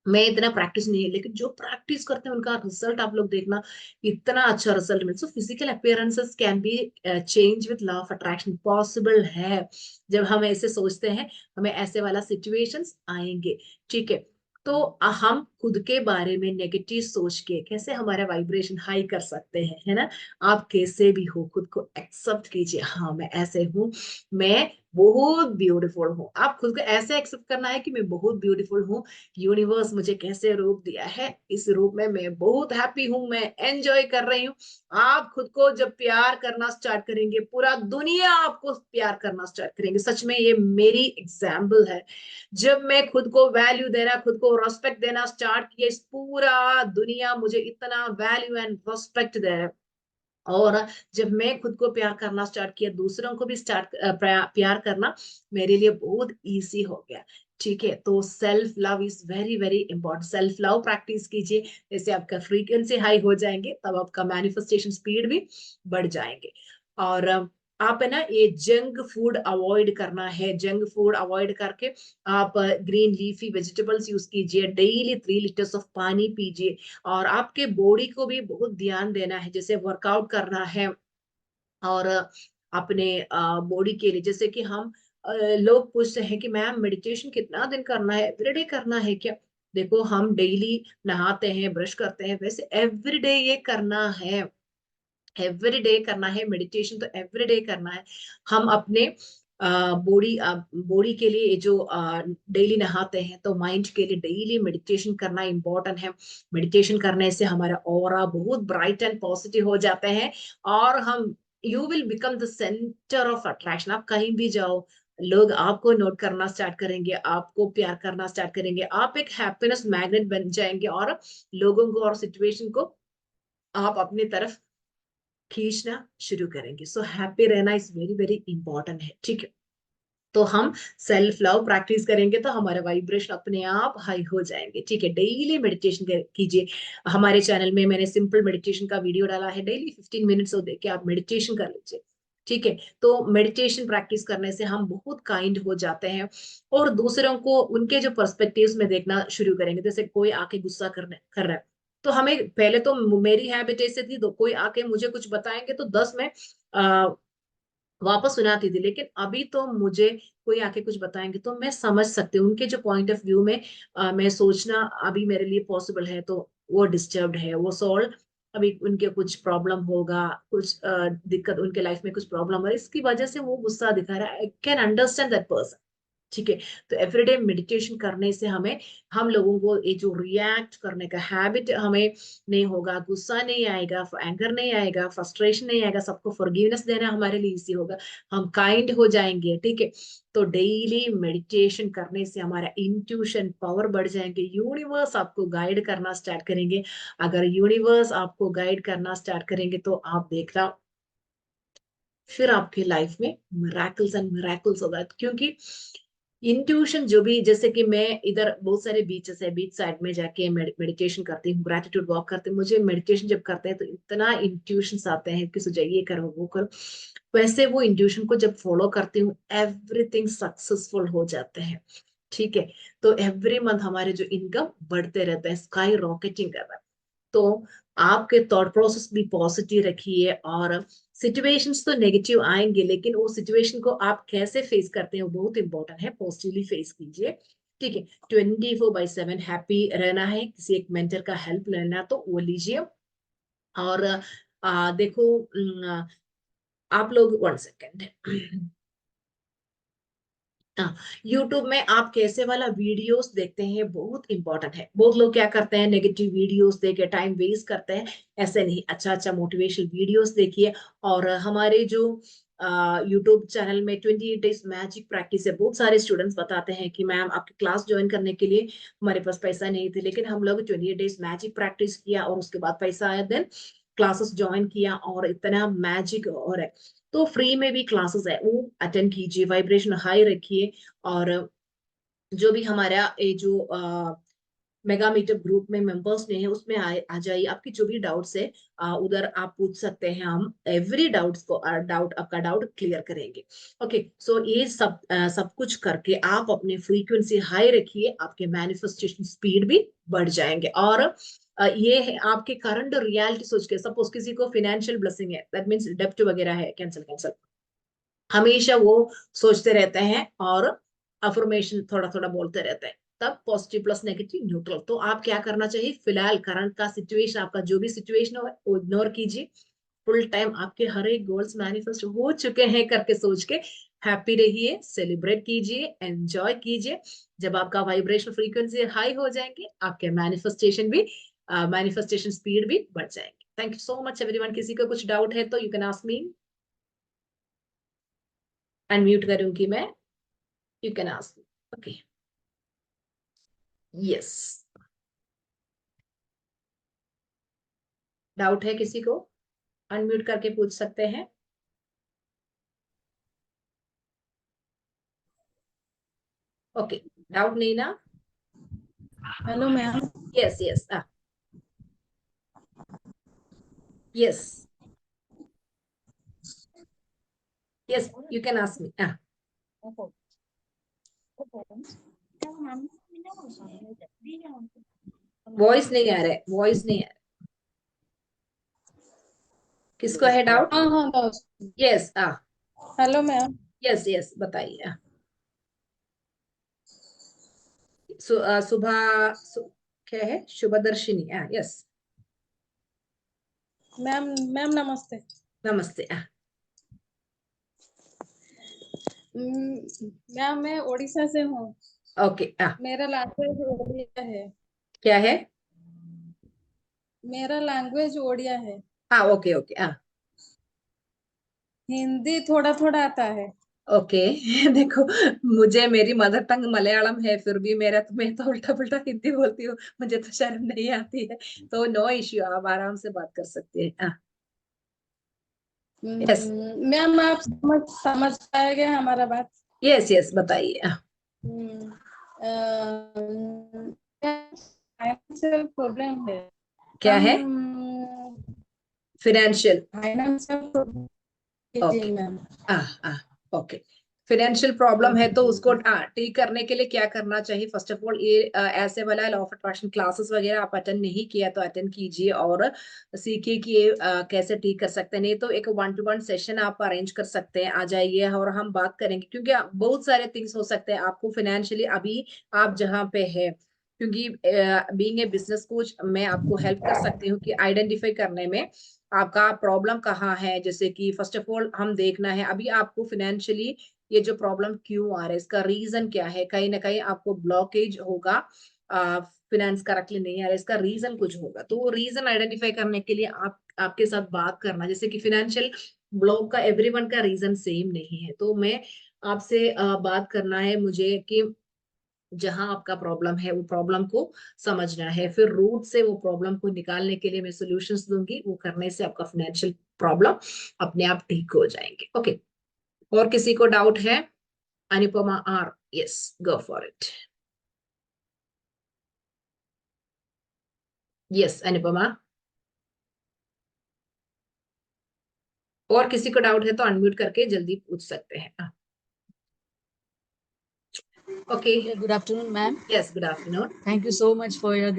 मैं इतना प्रैक्टिस नहीं है, लेकिन जो प्रैक्टिस करते हैं उनका रिजल्ट आप लोग देखना, इतना अच्छा रिजल्ट मिलता। So physical appearances can be change with law of attraction, possible है। जब हम ऐसे सोचते हैं, हमें ऐसे वाला सिचुएशंस आएंगे, ठीक है। तो हम खुद के बारे में नेगेटिव सोच के कैसे हमारा वाइब्रेशन हाई कर सकते हैं, है ना। आप कैसे भी हो, खुद को एक्सेप्ट कीजिए, हाँ मैं ऐसे हूँ, मैं बहुत ब्यूटीफुल हूँ। आप खुद को ऐसे एक्सेप्ट करना है कि मैं बहुत ब्यूटीफुल हूँ, यूनिवर्स मुझे कैसे रूप दिया है, इस रूप में मैं बहुत हैप्पी हूं, मैं एंजॉय कर रही हूँ। आप खुद को जब प्यार करना स्टार्ट करेंगे, पूरा दुनिया आपको प्यार करना स्टार्ट करेंगे। सच में ये मेरी एग्जाम्पल है, जब मैं खुद को वैल्यू देना, खुद को रेस्पेक्ट देना स्टार्ट किया, इस पूरा दुनिया मुझे इतना वैल्यू एंड रेस्पेक्ट दे रहा है। और जब मैं खुद को प्यार करना स्टार्ट किया, दूसरों को भी स्टार्ट प्यार करना मेरे लिए बहुत इजी हो गया। ठीक है, तो self love is very very important. Self love practice कीजिए, जैसे आपका फ्रीक्वेंसी हाई हो जाएंगे, तब आपका मैनिफेस्टेशन स्पीड भी बढ़ जाएंगे। और आप है ना, ये जंक फूड अवॉइड करना है, जंक फूड अवॉइड करके आप ग्रीन लीफी वेजिटेबल्स यूज कीजिए, डेली 3 लीटर्स ऑफ पानी पीजिए। और आपके बॉडी को भी बहुत ध्यान देना है, जैसे वर्कआउट करना है, और अपने बॉडी के लिए, जैसे कि हम लोग पूछते हैं कि मैम मेडिटेशन कितना दिन करना है, एवरीडे करना है क्या। देखो हम डेली नहाते हैं, ब्रश करते हैं, वैसे एवरीडे ये करना है, एवरीडे करना है, मेडिटेशन तो एवरीडे करना है। हम अपने बॉडी बॉडी के लिए जो डेली नहाते हैं, तो माइंड के लिए डेली मेडिटेशन करना इम्पोर्टेंट है। मेडिटेशन करने से हमारा ऑरा बहुत ब्राइट एंड पॉजिटिव हो जाते हैं, और हम you will become the centre of attraction. आप कहीं भी जाओ, लोग आपको नोट करना स्टार्ट करेंगे, आपको प्यार करना स्टार्ट करेंगे, आप एक हैप्पीनेस मैग्नेट बन जाएंगे, और लोगों को और सिचुएशन को आप अपनी तरफ खींचना शुरू करेंगे। सो हैप्पी रहना इज वेरी वेरी इंपॉर्टेंट है, ठीक है। तो हम सेल्फ लव प्रैक्टिस करेंगे तो हमारा वाइब्रेशन अपने आप हाई हो जाएंगे, ठीक है। डेली मेडिटेशन कीजिए। हमारे चैनल में मैंने सिंपल मेडिटेशन का वीडियो डाला है, डेली 15 मिनट्स हो देख के आप मेडिटेशन कर लीजिए, ठीक है। तो मेडिटेशन प्रैक्टिस करने से हम बहुत काइंड हो जाते हैं, और दूसरों को उनके जो पर्सपेक्टिव्स में देखना शुरू करेंगे। जैसे कोई आके गुस्सा कर रहा है, तो हमें पहले तो, मेरी हैबिट ऐसे थी, तो कोई आके मुझे कुछ बताएंगे तो 10 में वापस सुनाती थी, लेकिन अभी तो मुझे कोई आके कुछ बताएंगे तो मैं समझ सकती हूँ उनके जो पॉइंट ऑफ व्यू में। मैं सोचना अभी मेरे लिए पॉसिबल है, तो वो डिस्टर्ब्ड है, वो सॉल्व, अभी उनके कुछ प्रॉब्लम होगा, कुछ दिक्कत उनके लाइफ में कुछ प्रॉब्लम है, इसकी वजह से वो गुस्सा दिखा रहा है। I can understand that person, ठीक है। तो एवरीडे मेडिटेशन करने से हमें, हम लोगों को ये जो रिएक्ट करने का हैबिट हमें नहीं होगा, गुस्सा नहीं आएगा, एंगर नहीं आएगा, फ्रस्ट्रेशन नहीं आएगा, सबको फॉरगिवनेस देना हमारे लिए इजी होगा, हम काइंड हो जाएंगे, ठीक है। तो डेली मेडिटेशन करने से हमारा इंट्यूशन पावर बढ़ जाएंगे, यूनिवर्स आपको गाइड करना स्टार्ट करेंगे। अगर यूनिवर्स आपको गाइड करना स्टार्ट करेंगे तो आप देखना, फिर आपके लाइफ में मिराकल्स एंड मिराकल्स होगा। क्योंकि इंट्यूशन जो भी, जैसे कि मैं इधर बहुत सारे बीचेस है, बीच साइड में जाके मेडिटेशन करती हूँ, ग्रेटिट्यूड वॉक करती हूँ, मुझे मेडिटेशन जब करते हैं तो इतना इंट्यूशन आते हैं कि सुझाव ये करो वो करो। वैसे वो इंट्यूशन को जब फॉलो करती हूँ, एवरीथिंग सक्सेसफुल हो जाते हैं, ठीक है। तो एवरी मंथ हमारे जो इनकम बढ़ते रहते हैं, स्काई रॉकेटिंग कर रहा है। तो आपके थॉट प्रोसेस भी पॉजिटिव रखिए, और सिचुएशंस तो नेगेटिव आएंगे, लेकिन वो सिचुएशन को आप कैसे फेस करते हैं वो बहुत इंपॉर्टेंट है, पॉजिटिवली फेस कीजिए, ठीक है। 24/7 हैप्पी रहना है, किसी एक मेंटर का हेल्प लेना तो वो लीजिए। और देखो, आप लोग 1 सेकेंड, हाँ, यूट्यूब में आप कैसे वाला वीडियोस देखते हैं बहुत इंपॉर्टेंट है। बहुत लोग क्या करते हैं, नेगेटिव वीडियोस देख के टाइम वेस्ट करते हैं, ऐसे नहीं, अच्छा अच्छा मोटिवेशनल वीडियोस देखिए। और हमारे जो यूट्यूब चैनल में 28 डेज मैजिक प्रैक्टिस है, बहुत सारे स्टूडेंट्स बताते हैं कि मैम आपकी क्लास ज्वाइन करने के लिए हमारे पास पैसा नहीं थे, लेकिन हम लोग 28 डेज मैजिक प्रैक्टिस किया और उसके बाद पैसा आया, देन क्लासेस ज्वाइन किया और इतना मैजिक और है। तो फ्री में भी क्लासेस है, वो अटेंड कीजिए, वाइब्रेशन हाई रखिए। और जो भी हमारा ये जो मेगा मीटअप ग्रुप में मेंबर्स नहीं है, उसमें आ जाइए, आपकी जो भी डाउट्स है उधर आप पूछ सकते हैं, हम एवरी डाउट्स को आपका डाउट क्लियर करेंगे। ओके, सो ये सब कुछ करके आप अपनी फ्रीक्वेंसी हाई रखिए, आपके मैनिफेस्टेशन स्पीड भी बढ़ जाएंगे। और ये है आपके करंट रियलिटी सोच के, सपोज किसी को फाइनेंशियल ब्लेसिंग है, दैट मीन्स डेब्ट वगैरह है, कैंसिल कैंसिल, हमेशा वो सोचते रहते हैं और अफर्मेशन थोड़ा थोड़ा बोलते रहते हैं, तब पॉजिटिव प्लस नेगेटिव न्यूट्रल। तो आप क्या करना चाहिए, फिलहाल करंट का सिचुएशन, आपका जो भी सिचुएशन हो वो इग्नोर कीजिए, फुल टाइम आपके हर एक गोल्स मैनिफेस्ट हो चुके हैं करके सोच के हैप्पी रहिए, सेलिब्रेट कीजिए, एंजॉय कीजिए। जब आपका वाइब्रेशन फ्रीक्वेंसी हाई हो जाएंगे, आपके मैनिफेस्टेशन स्पीड भी बढ़ जाएंगे। Thank you so much everyone. किसी का कुछ डाउट है तो you can ask me, unmute करूंगी मैं, you can ask. Okay, yes, doubt है किसी को, अनम्यूट करके पूछ सकते हैं। ओके, डाउट नहीं ना? Hello ma'am. Yes yes, yes yes, you can ask me. Voice नहीं आ रहा है, वॉइस नहीं आ रहा, किसको है डाउट? हाँ हाँ दोस्त। Yes, hello ma'am. Yes yes, बताइए। सुबह क्या है, शुभदर्शिनी, यस। मैम मैम नमस्ते। नमस्ते, मैम मैं उड़ीसा से हूँ। ओके। मेरा लैंग्वेज ओडिया है। क्या है? मेरा लैंग्वेज ओडिया है। Okay okay. हिंदी थोड़ा थोड़ा आता है। ओके। देखो, मुझे मेरी मदर टंग मलयालम है, फिर भी मैं तो उल्टा पुल्टा हिंदी बोलती हूँ, मुझे तो शर्म नहीं आती है। तो नो इश्यू, आप आराम से बात कर सकते हैं। यस। मैम आप समझ समझ पाएंगे हमारा बात? यस यस, बताइए। फाइनेंशियल प्रॉब्लम है। क्या हम है? फिनेंशियल। Financial problem. जी ओके। मैम। आ आ ओके। फाइनेंशियल प्रॉब्लम है तो उसको ठीक करने के लिए क्या करना चाहिए? फर्स्ट ऑफ ऑल, ये ऐसे वाला लॉ ऑफ अट्रैक्शन क्लासेस वगैरह आप अटेंड नहीं किया तो अटेंड कीजिए और सीखिए कि ये कैसे ठीक कर सकते हैं। नहीं तो एक 1-to-1 सेशन आप अरेंज कर सकते हैं, आ जाइए और हम बात करेंगे, क्योंकि बहुत सारे थिंग्स हो सकते हैं आपको फाइनेंशियली अभी आप जहाँ पे है। क्योंकि बीइंग ए बिजनेस कोच मैं आपको हेल्प कर सकती हूँ कि आइडेंटिफाई करने में आपका प्रॉब्लम कहाँ है। जैसे कि फर्स्ट ऑफ ऑल हम देखना है अभी आपको फाइनेंशियली ये जो प्रॉब्लम क्यों आ रहा है, इसका रीजन क्या है। कहीं ना कहीं आपको ब्लॉकेज होगा, फाइनेंस करेक्टली नहीं आ रहा है, इसका रीजन कुछ होगा। तो वो रीजन आइडेंटिफाई करने के लिए आप आपके साथ बात करना, जैसे कि फाइनेंशियल ब्लॉक का एवरीवन का रीजन सेम नहीं है। तो मैं आपसे बात करना है मुझे कि जहां आपका प्रॉब्लम है वो प्रॉब्लम को समझना है, फिर रूट से वो प्रॉब्लम को निकालने के लिए मैं सॉल्यूशंस दूंगी। वो करने से आपका फाइनेंशियल प्रॉब्लम अपने आप ठीक हो जाएंगे। ओके। और किसी को डाउट है? Anupama R, yes, go for it. Yes Anupama. और किसी को डाउट है तो अनम्यूट करके जल्दी पूछ सकते हैं। Okay. Yeah, good afternoon, ma'am. Yes, good afternoon. Thank you so much for your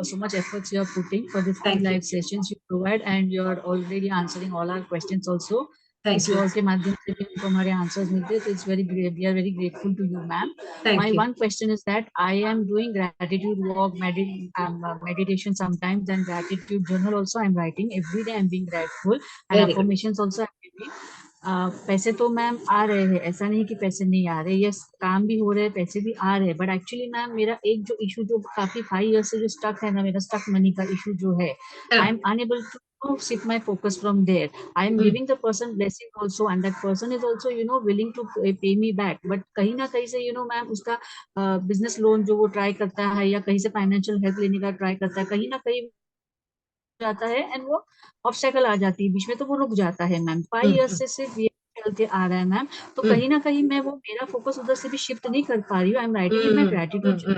so much efforts you are putting for the free thank you. live sessions you provide, and you are already answering all our questions also. Thank किसी you. और के माध्यम से भी उनको हमारे answers मिलते हैं तो it's very great, we are very grateful to you ma'am. My thank you. one question is that I am doing gratitude walk, meditation sometimes, and gratitude journal also I'm writing every day. I'm being grateful and very good. affirmations also I'm giving. पैसे तो ma'am आ रहे हैं, ऐसा नहीं कि पैसे नहीं आ रहे, यस काम भी हो रहे हैं, पैसे भी आ रहे हैं, बट एक्चुअली मैम मेरा एक जो इशू जो काफी 5 years से जो स्टक है ना, मेरा स्टक मनी का इशू जो है, I am unable to shift my focus from there. I am giving the person blessing also, and that person is also willing to pay me back. But कहीं ना कहीं से मैम उसका business loan जो वो try करता है या कहीं से फाइनेंशियल हेल्प लेने का ट्राई करता है, कहीं ना कहीं जाता है एंड वो ऑब्स्टेकल आ जाती है बीच में, तो वो रुक जाता है मैम. 5 years से सिर्फ ये चलते आ रहा है मैम. तो कहीं ना कहीं मैं वो मेरा फोकस उधर से भी शिफ्ट नहीं कर पा रही हूँ. I am writing in my gratitude that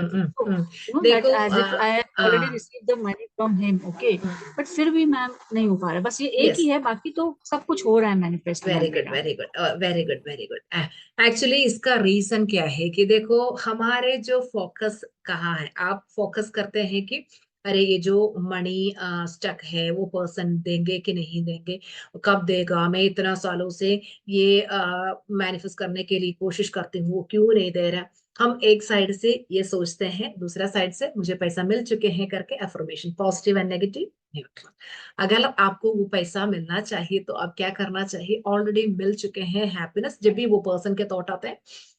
देखो, as if I already receive the money from him. Okay, but फिर भी मैम नहीं हो पा रहा. बस ये एक यस, ही है, बाकी तो सब कुछ हो रहा है मैनिफेस्ट वेरी मैम गुड मेरा. Very good very good very good. Actually इसका रीजन क्या है कि देखो, हमारे जो फोकस कहाँ है, आप फोकस करते हैं कि अरे ये जो मनी स्टक है वो पर्सन देंगे कि नहीं देंगे, कब देगा, मैं इतना सालों से ये मैनिफेस्ट करने के लिए कोशिश करती हूँ, वो क्यों नहीं दे रहा। हम एक साइड से ये सोचते हैं, दूसरा साइड से मुझे पैसा मिल चुके हैं करके affirmation, positive and negative, neutral. अगर आपको वो पैसा मिलना चाहिए तो अब क्या करना चाहिए? ऑलरेडी मिल चुके हैं हैप्पीनेस, जब भी वो पर्सन के थॉट आते हैं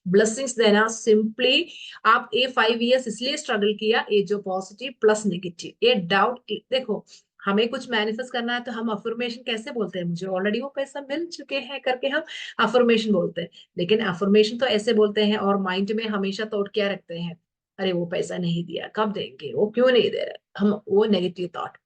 ब्लेसिंग्स देना सिंपली। आप ये 5 years इसलिए स्ट्रगल किया, ये जो पॉजिटिव प्लस नेगेटिव ये डाउट, देखो हमें कुछ मैनिफेस्ट करना है तो हम अफर्मेशन कैसे बोलते हैं? मुझे ऑलरेडी वो पैसा मिल चुके हैं करके हम अफर्मेशन बोलते हैं। लेकिन अफर्मेशन तो ऐसे बोलते हैं और माइंड में हमेशा थॉट क्या रखते हैं? अरे वो पैसा नहीं दिया, कब देंगे, वो क्यों नहीं दे रहे, हम वो negative thought.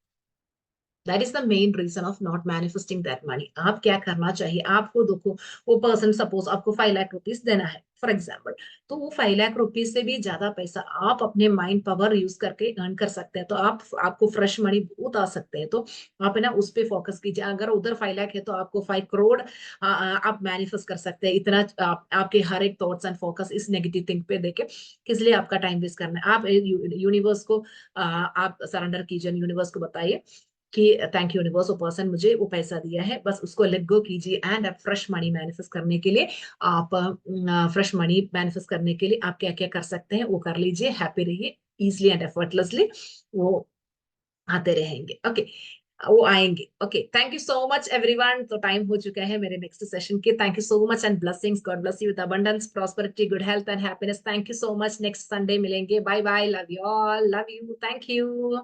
That is the main reason of not manifesting that money. आप क्या करना चाहिए? आपको देखो, वो पर्सन सपोज आपको 5 लाख रुपीज देना है फॉर एग्जाम्पल, तो वो 5 लाख रुपीज से भी ज्यादा पैसा आप अपने माइंड पावर यूज करके अर्न कर सकते हैं। तो आपको फ्रेश मनी बहुत आ सकते हैं। तो आप है ना उस पे फोकस कीजिए। अगर उधर 5 लाख है तो आपको 5 करोड़ आप मैनिफेस्ट कर सकते हैं। इतना आपके हर एक थॉट्स एंड फोकस इस नेगेटिव थिंग पे देके किस लिए आपका टाइम वेस्ट करना है? आप यूनिवर्स को आप सरेंडर कीजिए, यूनिवर्स को बताइए कि थैंक यू यूनिवर्स, वो पर्सन मुझे वो पैसा दिया है, बस उसको लेट गो कीजिए। एंड आप फ्रेश मनी मैनिफेस्ट करने के लिए आप फ्रेश मनी मैनिफेस्ट करने के लिए आप क्या क्या कर सकते हैं वो कर लीजिए। हैप्पी रहिए, इजली एंड एफर्टलेसली वो आते रहेंगे। ओके। वो आएंगे। Okay, thank you so much everyone. तो टाइम हो चुका है मेरे नेक्स्ट सेशन के। Thank you so much and blessings. God bless you with abundance, prosperity, good health and happiness. Thank you so much. Next Sunday मिलेंगे। Bye bye, love you all, love you, thank you.